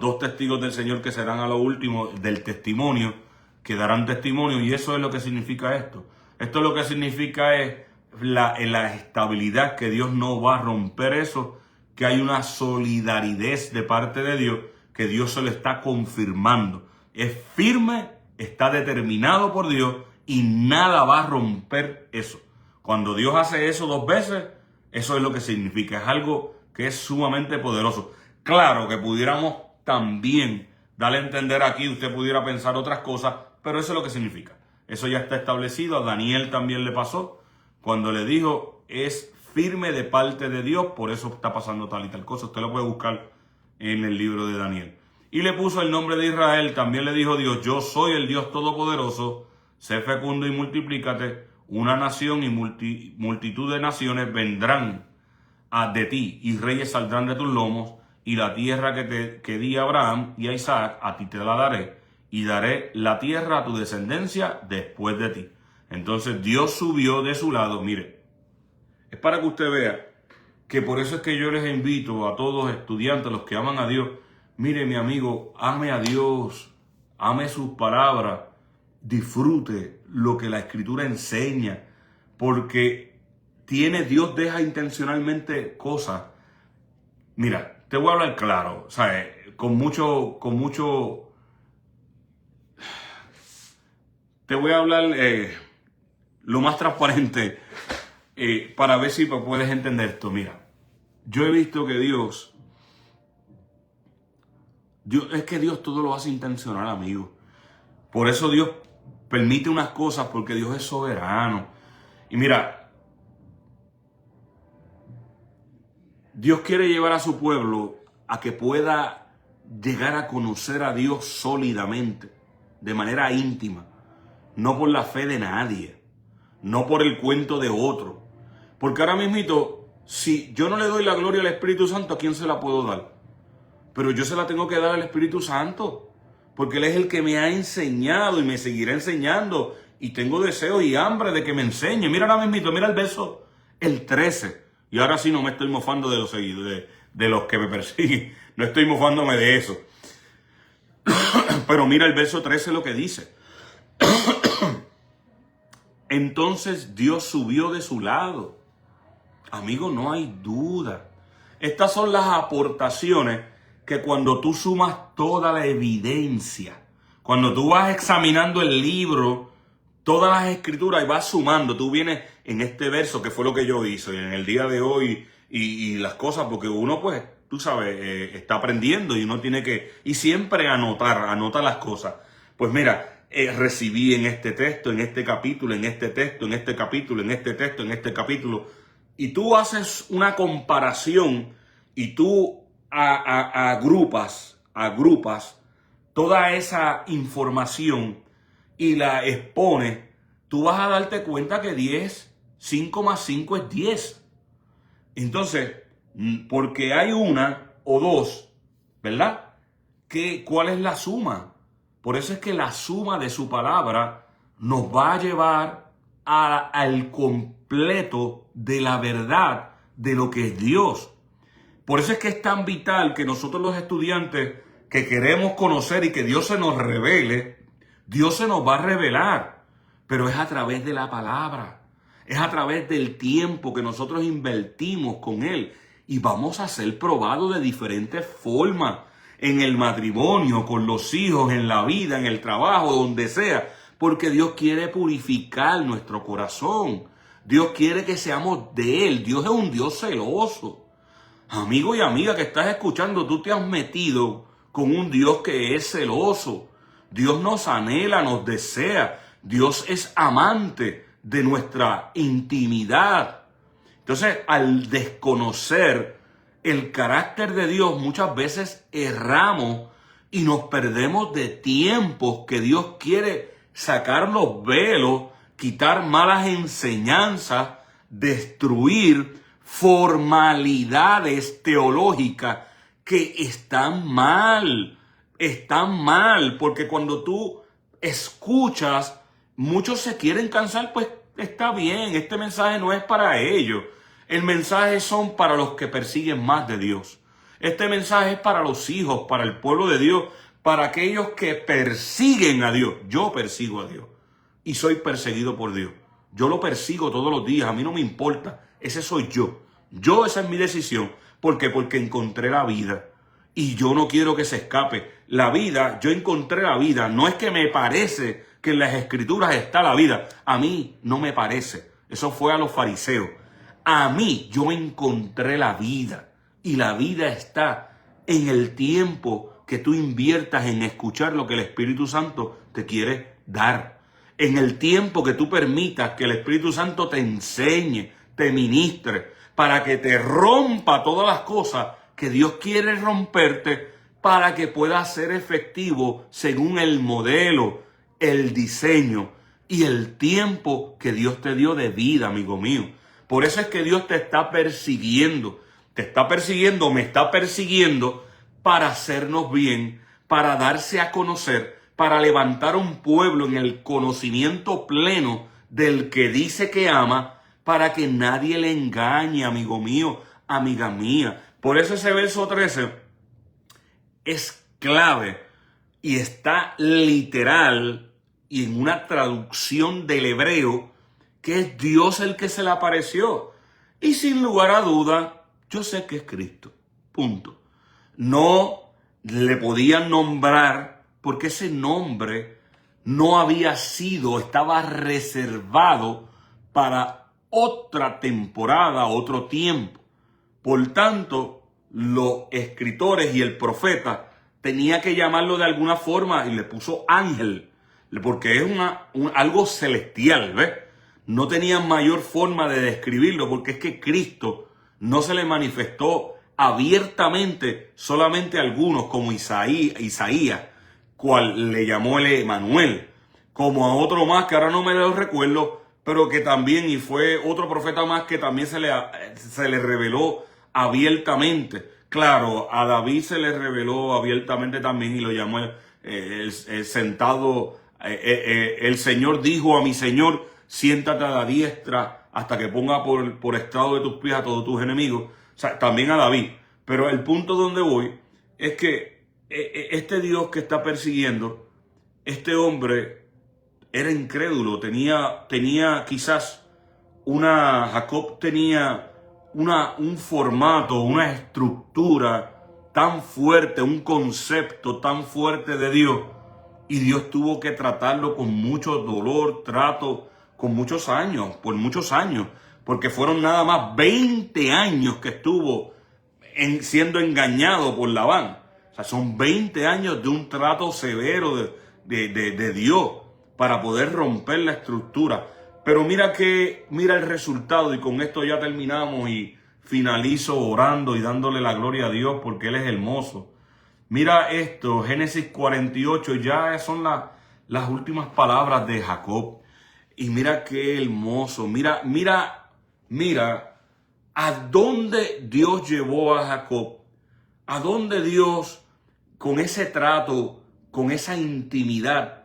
2 testigos del Señor que serán a lo último del testimonio, que darán testimonio, y eso es lo que significa esto. Esto lo que significa es la estabilidad, que Dios no va a romper eso, que hay una solidaridad de parte de Dios, que Dios se lo está confirmando. Es firme, está determinado por Dios y nada va a romper eso. Cuando Dios hace eso 2 veces, eso es lo que significa. Es algo que es sumamente poderoso. Claro que pudiéramos también darle a entender aquí, usted pudiera pensar otras cosas, pero eso es lo que significa. Eso ya está establecido. A Daniel también le pasó cuando le dijo: es firme de parte de Dios, por eso está pasando tal y tal cosa. Usted lo puede buscar en el libro de Daniel. Y le puso el nombre de Israel. También le dijo Dios: yo soy el Dios Todopoderoso, sé fecundo y multiplícate. Una nación y multitud de naciones vendrán de ti, y reyes saldrán de tus lomos, y la tierra que di a Abraham y a Isaac, a ti te la daré, y daré la tierra a tu descendencia después de ti. Entonces Dios subió de su lado. Mire, es para que usted vea que por eso es que yo les invito a todos estudiantes, los que aman a Dios, mire mi amigo, ame a Dios, ame sus palabras, disfrute lo que la Escritura enseña, porque Dios deja intencionalmente cosas. Mira, te voy a hablar claro, ¿sabes? Te voy a hablar lo más transparente para ver si puedes entender esto. Mira, yo he visto que Dios todo lo hace intencional, amigo. Por eso Dios permite unas cosas, porque Dios es soberano. Y mira, Dios quiere llevar a su pueblo a que pueda llegar a conocer a Dios sólidamente, de manera íntima, no por la fe de nadie, no por el cuento de otro. Porque ahora mismito, si yo no le doy la gloria al Espíritu Santo, ¿a quién se la puedo dar? Pero yo se la tengo que dar al Espíritu Santo, porque Él es el que me ha enseñado y me seguirá enseñando, y tengo deseo y hambre de que me enseñe. Mira ahora mismito, mira el verso, el 13. Y ahora sí no me estoy mofando de los seguidores, de los que me persiguen. No estoy mofándome de eso. Pero mira el verso 13 lo que dice. Entonces Dios subió de su lado. Amigo, no hay duda. Estas son las aportaciones que cuando tú sumas toda la evidencia, cuando tú vas examinando el libro, todas las escrituras, y vas sumando, tú vienes en este verso, que fue lo que yo hice en el día de hoy, y las cosas, porque uno pues, tú sabes, está aprendiendo y uno tiene que, y siempre anota las cosas. Pues mira, recibí en este texto, en este capítulo, en este texto, en este capítulo, en este texto, en este capítulo, y tú haces una comparación y tú agrupas toda esa información y la expones, tú vas a darte cuenta que 5 más 5 es 10. Entonces, porque hay una o dos, ¿verdad? ¿Cuál es la suma? Por eso es que la suma de su palabra nos va a llevar al completo de la verdad de lo que es Dios. Por eso es que es tan vital que nosotros los estudiantes que queremos conocer y que Dios se nos revele, Dios se nos va a revelar, pero es a través de la palabra, es a través del tiempo que nosotros invertimos con Él y vamos a ser probados de diferentes formas en el matrimonio, con los hijos, en la vida, en el trabajo, donde sea, porque Dios quiere purificar nuestro corazón. Dios quiere que seamos de Él. Dios es un Dios celoso. Amigo y amiga que estás escuchando, tú te has metido con un Dios que es celoso. Dios nos anhela, nos desea. Dios es amante de nuestra intimidad. Entonces, al desconocer el carácter de Dios, muchas veces erramos y nos perdemos de tiempos que Dios quiere sacar los velos, quitar malas enseñanzas, destruir formalidades teológicas que están mal, porque cuando tú escuchas, muchos se quieren cansar, pues está bien, este mensaje no es para ellos. El mensaje son para los que persiguen más de Dios. Este mensaje es para los hijos, para el pueblo de Dios, para aquellos que persiguen a Dios. Yo persigo a Dios y soy perseguido por Dios. Yo lo persigo todos los días, a mí no me importa. Ese soy yo. Esa es mi decisión. ¿Por qué? Porque encontré la vida y yo no quiero que se escape. La vida, yo encontré la vida. No es que me parece que en las escrituras está la vida. A mí no me parece. Eso fue a los fariseos. A mí yo encontré la vida y la vida está en el tiempo que tú inviertas en escuchar lo que el Espíritu Santo te quiere dar. En el tiempo que tú permitas que el Espíritu Santo te enseñe, te ministre, para que te rompa todas las cosas que Dios quiere romperte para que puedas ser efectivo según el modelo, el diseño y el tiempo que Dios te dio de vida, amigo mío. Por eso es que Dios te está persiguiendo, me está persiguiendo para hacernos bien, para darse a conocer, para levantar un pueblo en el conocimiento pleno del que dice que ama, para que nadie le engañe, amigo mío, amiga mía. Por eso ese verso 13 es clave y está literal y en una traducción del hebreo que es Dios el que se le apareció. Y sin lugar a duda, yo sé que es Cristo. Punto. No le podían nombrar porque ese nombre no había sido, estaba reservado para otra temporada, otro tiempo. Por tanto, los escritores y el profeta tenía que llamarlo de alguna forma y le puso ángel, porque es algo celestial, ¿ves? No tenían mayor forma de describirlo porque es que Cristo no se le manifestó abiertamente solamente a algunos, como Isaías, cual le llamó el Emanuel, como a otro más que ahora no me lo recuerdo, pero que también, y fue otro profeta más que también se le reveló abiertamente. Claro, a David se le reveló abiertamente también y lo llamó el sentado. El Señor dijo a mi Señor, siéntate a la diestra hasta que ponga por estrado de tus pies a todos tus enemigos. O sea, también a David. Pero el punto donde voy es que este Dios que está persiguiendo, este hombre era incrédulo, tenía quizás Jacob tenía un formato, una estructura tan fuerte, un concepto tan fuerte de Dios, y Dios tuvo que tratarlo con mucho dolor, por muchos años, porque fueron nada más 20 años que estuvo siendo engañado por Labán. O sea, son 20 años de un trato severo de Dios para poder romper la estructura. Pero mira el resultado, y con esto ya terminamos y finalizo orando y dándole la gloria a Dios porque Él es hermoso. Mira esto, Génesis 48, ya son las últimas palabras de Jacob. Y mira qué hermoso, mira a dónde Dios llevó a Jacob, a dónde Dios, con ese trato, con esa intimidad,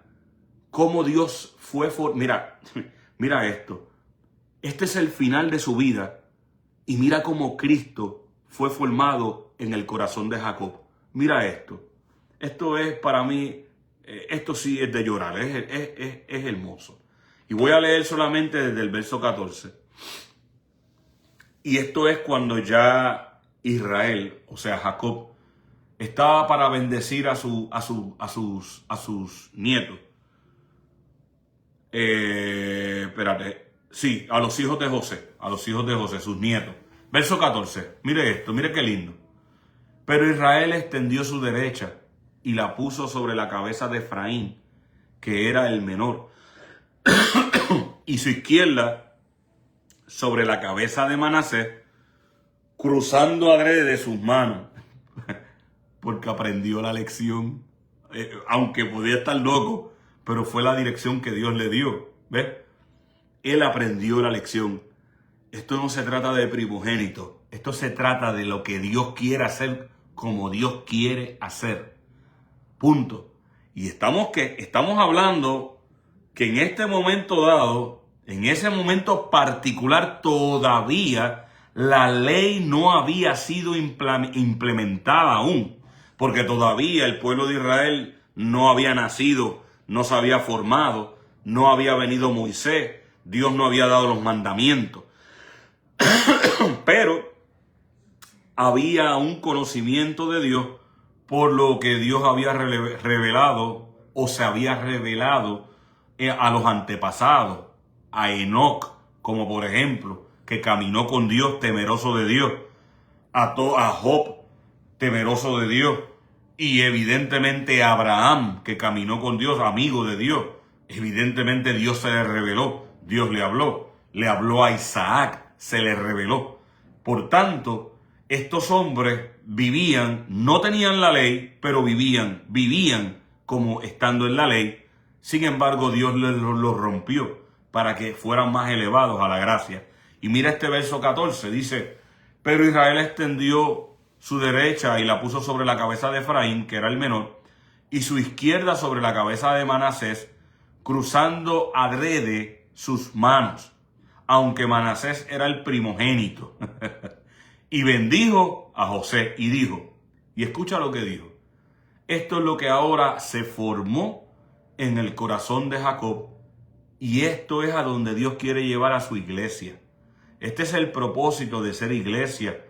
cómo Dios fue, mira esto, este es el final de su vida y mira cómo Cristo fue formado en el corazón de Jacob. Mira esto es para mí, esto sí es de llorar, es hermoso. Y voy a leer solamente desde el verso 14. Y esto es cuando ya Israel, o sea Jacob, estaba para bendecir a sus nietos. Sí, a los hijos de José, sus nietos. Verso 14, mire esto, mire qué lindo. Pero Israel extendió su derecha y la puso sobre la cabeza de Efraín, que era el menor, y su izquierda sobre la cabeza de Manasés, cruzando adrede de sus manos, porque aprendió la lección, aunque podía estar loco, pero fue la dirección que Dios le dio, ¿ves? Él aprendió la lección. Esto no se trata de primogénito, esto se trata de lo que Dios quiere hacer como Dios quiere hacer. Punto. Y estamos hablando que en este momento dado, en ese momento particular, todavía la ley no había sido implementada aún, porque todavía el pueblo de Israel no había nacido, no se había formado, no había venido Moisés, Dios no había dado los mandamientos. Pero había un conocimiento de Dios por lo que Dios había revelado o se había revelado a los antepasados, a Enoc, como por ejemplo, que caminó con Dios, temeroso de Dios, a Job, temeroso de Dios, y evidentemente a Abraham, que caminó con Dios, amigo de Dios. Evidentemente Dios se le reveló, Dios le habló a Isaac, se le reveló. Por tanto, estos hombres vivían, no tenían la ley, pero vivían como estando en la ley. Sin embargo, Dios los rompió para que fueran más elevados a la gracia. Y mira este verso 14, dice, pero Israel extendió su derecha y la puso sobre la cabeza de Efraín, que era el menor, y su izquierda sobre la cabeza de Manasés, cruzando adrede sus manos, aunque Manasés era el primogénito. Y bendijo a José y dijo, y escucha lo que dijo, esto es lo que ahora se formó en el corazón de Jacob, y esto es a donde Dios quiere llevar a su iglesia. Este es el propósito de ser iglesia,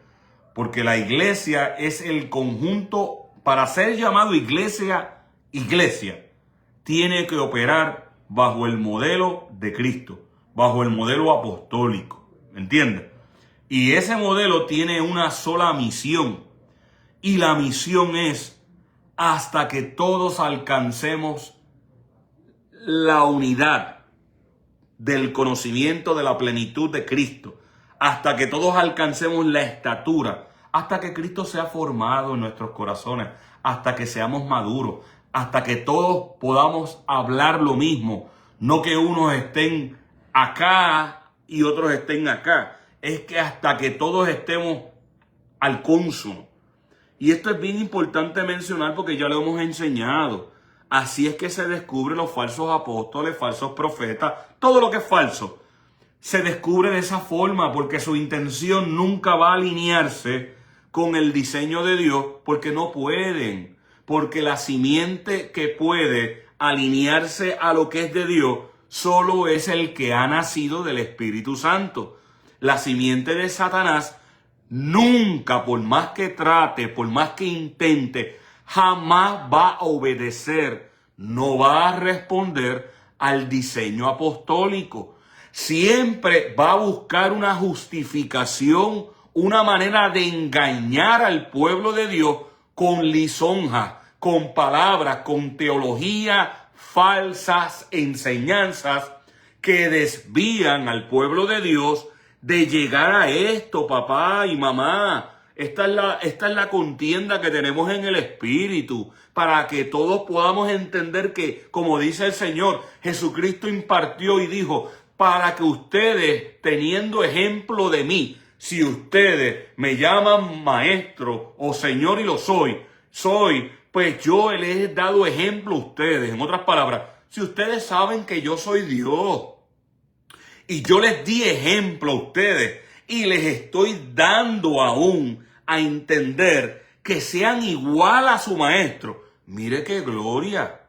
porque la iglesia es el conjunto, para ser llamado iglesia, tiene que operar bajo el modelo de Cristo, bajo el modelo apostólico, ¿me entiendes? Y ese modelo tiene una sola misión, y la misión es hasta que todos alcancemos la unidad del conocimiento de la plenitud de Cristo, hasta que todos alcancemos la estatura, hasta que Cristo sea formado en nuestros corazones, hasta que seamos maduros, hasta que todos podamos hablar lo mismo, no que unos estén acá y otros estén acá, es que hasta que todos estemos al cónsono. Y esto es bien importante mencionar porque ya lo hemos enseñado. Así es que se descubren los falsos apóstoles, falsos profetas, todo lo que es falso. Se descubre de esa forma porque su intención nunca va a alinearse con el diseño de Dios, porque no pueden. Porque la simiente que puede alinearse a lo que es de Dios solo es el que ha nacido del Espíritu Santo. La simiente de Satanás nunca, por más que trate, por más que intente, jamás va a obedecer, no va a responder al diseño apostólico. Siempre va a buscar una justificación, una manera de engañar al pueblo de Dios con lisonjas, con palabras, con teología, falsas enseñanzas que desvían al pueblo de Dios de llegar a esto, papá y mamá. Esta es la contienda que tenemos en el Espíritu, para que todos podamos entender que, como dice el Señor, Jesucristo impartió y dijo, para que ustedes, teniendo ejemplo de mí, si ustedes me llaman maestro o Señor y lo soy, pues yo les he dado ejemplo a ustedes. En otras palabras, si ustedes saben que yo soy Dios y yo les di ejemplo a ustedes y les estoy dando aún a entender que sean igual a su maestro, mire qué gloria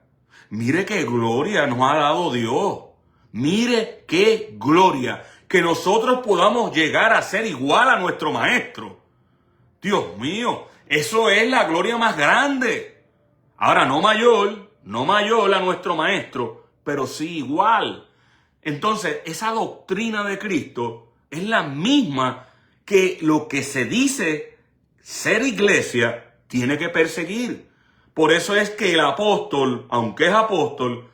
nos ha dado Dios. Mire qué gloria que nosotros podamos llegar a ser igual a nuestro maestro. Dios mío, eso es la gloria más grande. Ahora, no mayor a nuestro maestro, pero sí igual. Entonces, esa doctrina de Cristo es la misma que lo que se dice ser iglesia tiene que perseguir. Por eso es que el apóstol, aunque es apóstol,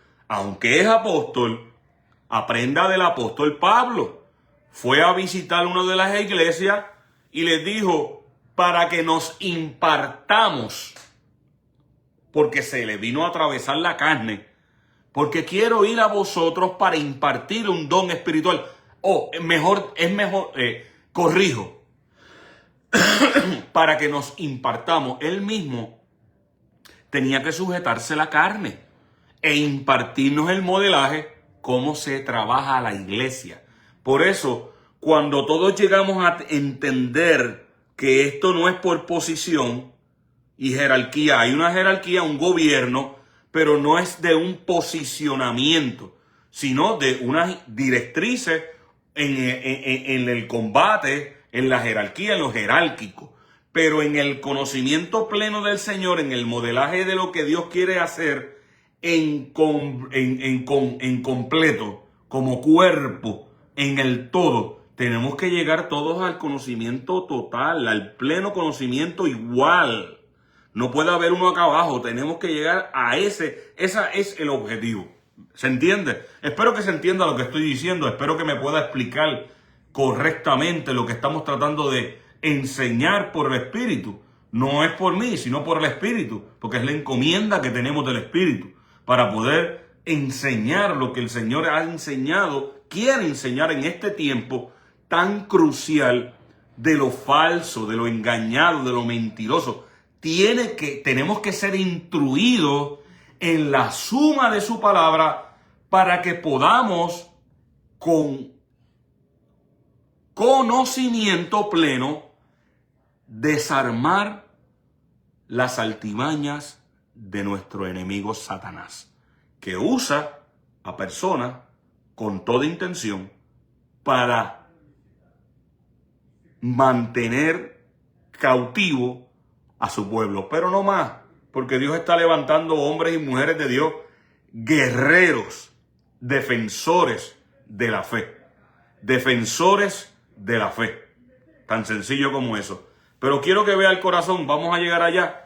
aprenda del apóstol Pablo. Fue a visitar una de las iglesias y les dijo, para que nos impartamos, porque se le vino a atravesar la carne, porque quiero ir a vosotros para impartir un don espiritual. Corrijo, para que nos impartamos. Él mismo tenía que sujetarse la carne e impartirnos el modelaje, cómo se trabaja la iglesia. Por eso, cuando todos llegamos a entender que esto no es por posición y jerarquía, hay una jerarquía, un gobierno, pero no es de un posicionamiento, sino de unas directrices en el combate, en la jerarquía, en lo jerárquico. Pero en el conocimiento pleno del Señor, en el modelaje de lo que Dios quiere hacer en completo, como cuerpo, en el todo, tenemos que llegar todos al conocimiento total, al pleno conocimiento igual. No puede haber uno acá abajo, tenemos que llegar a ese es el objetivo. ¿Se entiende? Espero que se entienda lo que estoy diciendo, espero que me pueda explicar correctamente lo que estamos tratando de enseñar por el Espíritu. No es por mí, sino por el Espíritu, porque es la encomienda que tenemos del Espíritu, para poder enseñar lo que el Señor ha enseñado, quiere enseñar en este tiempo tan crucial de lo falso, de lo engañado, de lo mentiroso. Tenemos que ser instruidos en la suma de su palabra para que podamos con conocimiento pleno desarmar las artimañas de nuestro enemigo Satanás, que usa a personas con toda intención para mantener cautivo a su pueblo, pero no más, porque Dios está levantando hombres y mujeres de Dios, guerreros, defensores de la fe, tan sencillo como eso. Pero quiero que vea el corazón, vamos a llegar allá,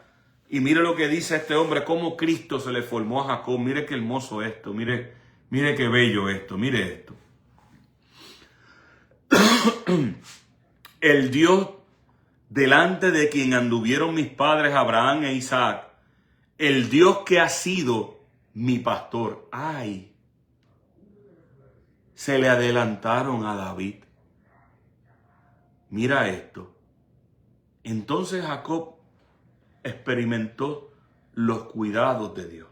y mire lo que dice este hombre, cómo Cristo se le formó a Jacob. Mire qué hermoso esto, mire qué bello esto, mire esto. El Dios delante de quien anduvieron mis padres Abraham e Isaac, el Dios que ha sido mi pastor. ¡Ay! Se le adelantaron a David. Mira esto. Entonces Jacob experimentó los cuidados de Dios.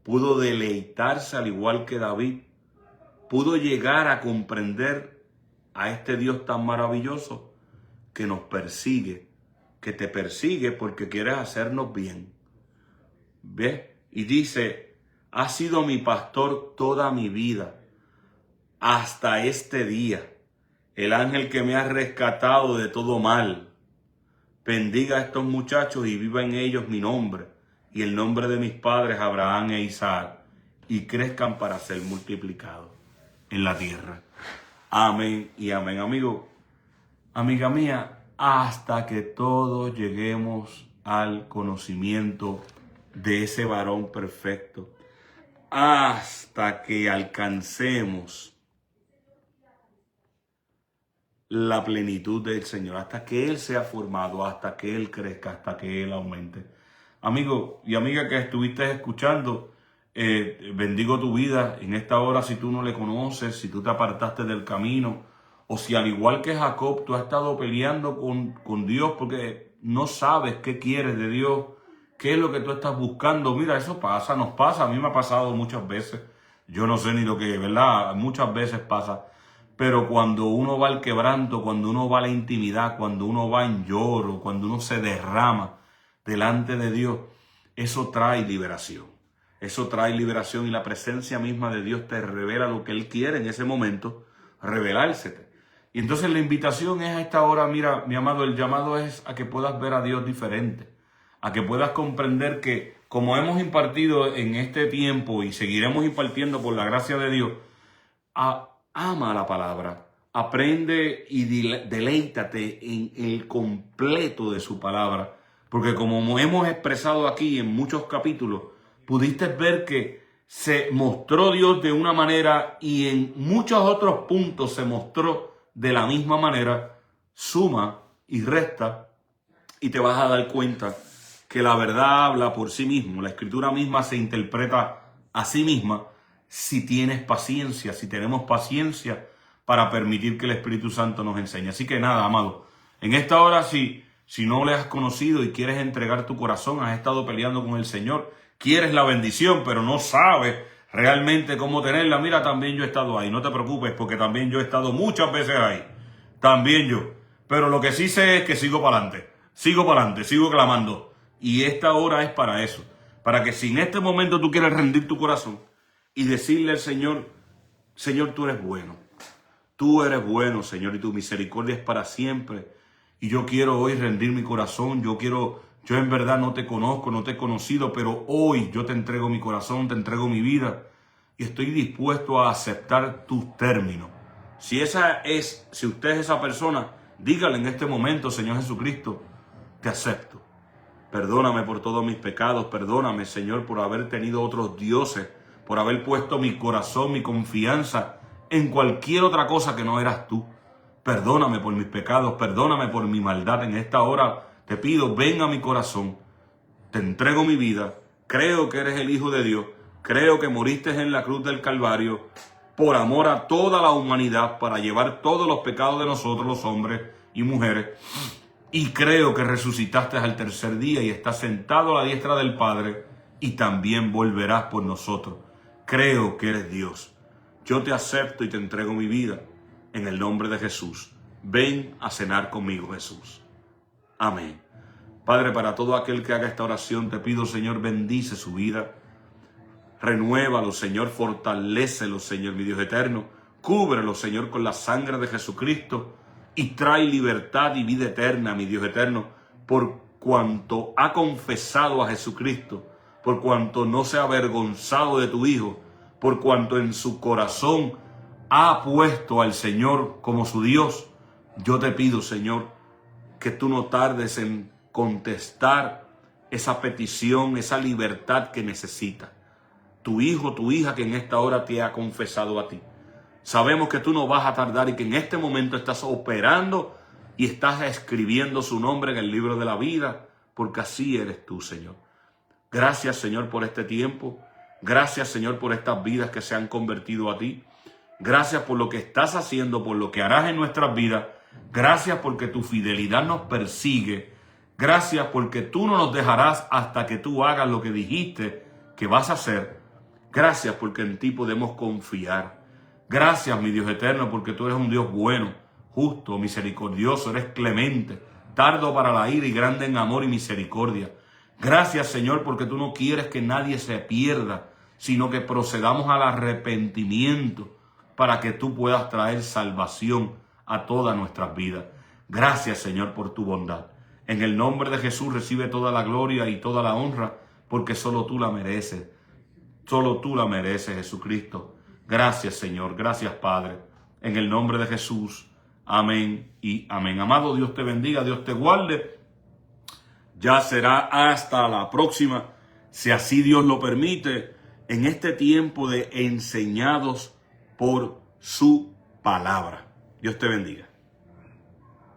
Pudo deleitarse al igual que David. Pudo llegar a comprender a este Dios tan maravilloso que nos persigue, que te persigue porque quieres hacernos bien. ¿Ves? Y dice, ha sido mi pastor toda mi vida, hasta este día, el ángel que me ha rescatado de todo mal. Bendiga a estos muchachos y viva en ellos mi nombre y el nombre de mis padres Abraham e Isaac, y crezcan para ser multiplicados en la tierra. Amén y amén. Amigo, amiga mía, hasta que todos lleguemos al conocimiento de ese varón perfecto, hasta que alcancemos la plenitud del Señor, hasta que Él sea formado, hasta que Él crezca, hasta que Él aumente. Amigo y amiga que estuviste escuchando, bendigo tu vida en esta hora. Si tú no le conoces, si tú te apartaste del camino, o si al igual que Jacob tú has estado peleando con Dios porque no sabes qué quieres de Dios, qué es lo que tú estás buscando. Mira, eso pasa, nos pasa, a mí me ha pasado muchas veces. Yo no sé ni lo que, ¿verdad? Muchas veces pasa. Pero cuando uno va al quebranto, cuando uno va a la intimidad, cuando uno va en lloro, cuando uno se derrama delante de Dios, eso trae liberación. Eso trae liberación y la presencia misma de Dios te revela lo que Él quiere en ese momento, revelársete. Y entonces la invitación es a esta hora, mira, mi amado, el llamado es a que puedas ver a Dios diferente, a que puedas comprender que como hemos impartido en este tiempo y seguiremos impartiendo por la gracia de Dios, ama la palabra, aprende y deleítate en el completo de su palabra, porque como hemos expresado aquí en muchos capítulos, pudiste ver que se mostró Dios de una manera y en muchos otros puntos se mostró de la misma manera. Suma y resta y te vas a dar cuenta que la verdad habla por sí mismo. La escritura misma se interpreta a sí misma si tienes paciencia, si tenemos paciencia para permitir que el Espíritu Santo nos enseñe. Así que nada, amado, en esta hora si no le has conocido y quieres entregar tu corazón, has estado peleando con el Señor, quieres la bendición, pero no sabes realmente cómo tenerla, mira, también yo he estado ahí, no te preocupes, porque también yo he estado muchas veces ahí, también yo. Pero lo que sí sé es que sigo para adelante, sigo clamando. Y esta hora es para eso, para que si en este momento tú quieres rendir tu corazón y decirle al Señor, Señor, tú eres bueno, Señor, y tu misericordia es para siempre. Y yo quiero hoy rendir mi corazón, yo en verdad no te conozco, no te he conocido, pero hoy yo te entrego mi corazón, te entrego mi vida y estoy dispuesto a aceptar tus términos. Si usted es esa persona, dígale en este momento, Señor Jesucristo, te acepto. Perdóname por todos mis pecados, perdóname, Señor, por haber tenido otros dioses, por haber puesto mi corazón, mi confianza en cualquier otra cosa que no eras tú. Perdóname por mis pecados, perdóname por mi maldad. En esta hora te pido, ven a mi corazón, te entrego mi vida, creo que eres el Hijo de Dios, creo que moriste en la cruz del Calvario por amor a toda la humanidad para llevar todos los pecados de nosotros, los hombres y mujeres. Y creo que resucitaste al tercer día y estás sentado a la diestra del Padre y también volverás por nosotros. Creo que eres Dios. Yo te acepto y te entrego mi vida en el nombre de Jesús. Ven a cenar conmigo, Jesús. Amén. Padre, para todo aquel que haga esta oración, te pido, Señor, bendice su vida. Renuévalo, Señor, fortalécelo, Señor, mi Dios eterno. Cúbrelo, Señor, con la sangre de Jesucristo. Y trae libertad y vida eterna, mi Dios eterno, por cuanto ha confesado a Jesucristo, por cuanto no se ha avergonzado de tu Hijo, por cuanto en su corazón ha puesto al Señor como su Dios. Yo te pido, Señor, que tú no tardes en contestar esa petición, esa libertad que necesita tu hijo, tu hija que en esta hora te ha confesado a ti. Sabemos que tú no vas a tardar y que en este momento estás operando y estás escribiendo su nombre en el libro de la vida, porque así eres tú, Señor. Gracias, Señor, por este tiempo. Gracias, Señor, por estas vidas que se han convertido a ti. Gracias por lo que estás haciendo, por lo que harás en nuestras vidas. Gracias porque tu fidelidad nos persigue. Gracias porque tú no nos dejarás hasta que tú hagas lo que dijiste que vas a hacer. Gracias porque en ti podemos confiar. Gracias, mi Dios eterno, porque tú eres un Dios bueno, justo, misericordioso, eres clemente, tardo para la ira y grande en amor y misericordia. Gracias, Señor, porque tú no quieres que nadie se pierda, sino que procedamos al arrepentimiento para que tú puedas traer salvación a todas nuestras vidas. Gracias, Señor, por tu bondad. En el nombre de Jesús recibe toda la gloria y toda la honra, porque solo tú la mereces. Solo tú la mereces, Jesucristo. Gracias, Señor. Gracias, Padre. En el nombre de Jesús. Amén y amén. Amado, Dios te bendiga, Dios te guarde. Ya será hasta la próxima, si así Dios lo permite, en este tiempo de enseñados por su palabra. Dios te bendiga.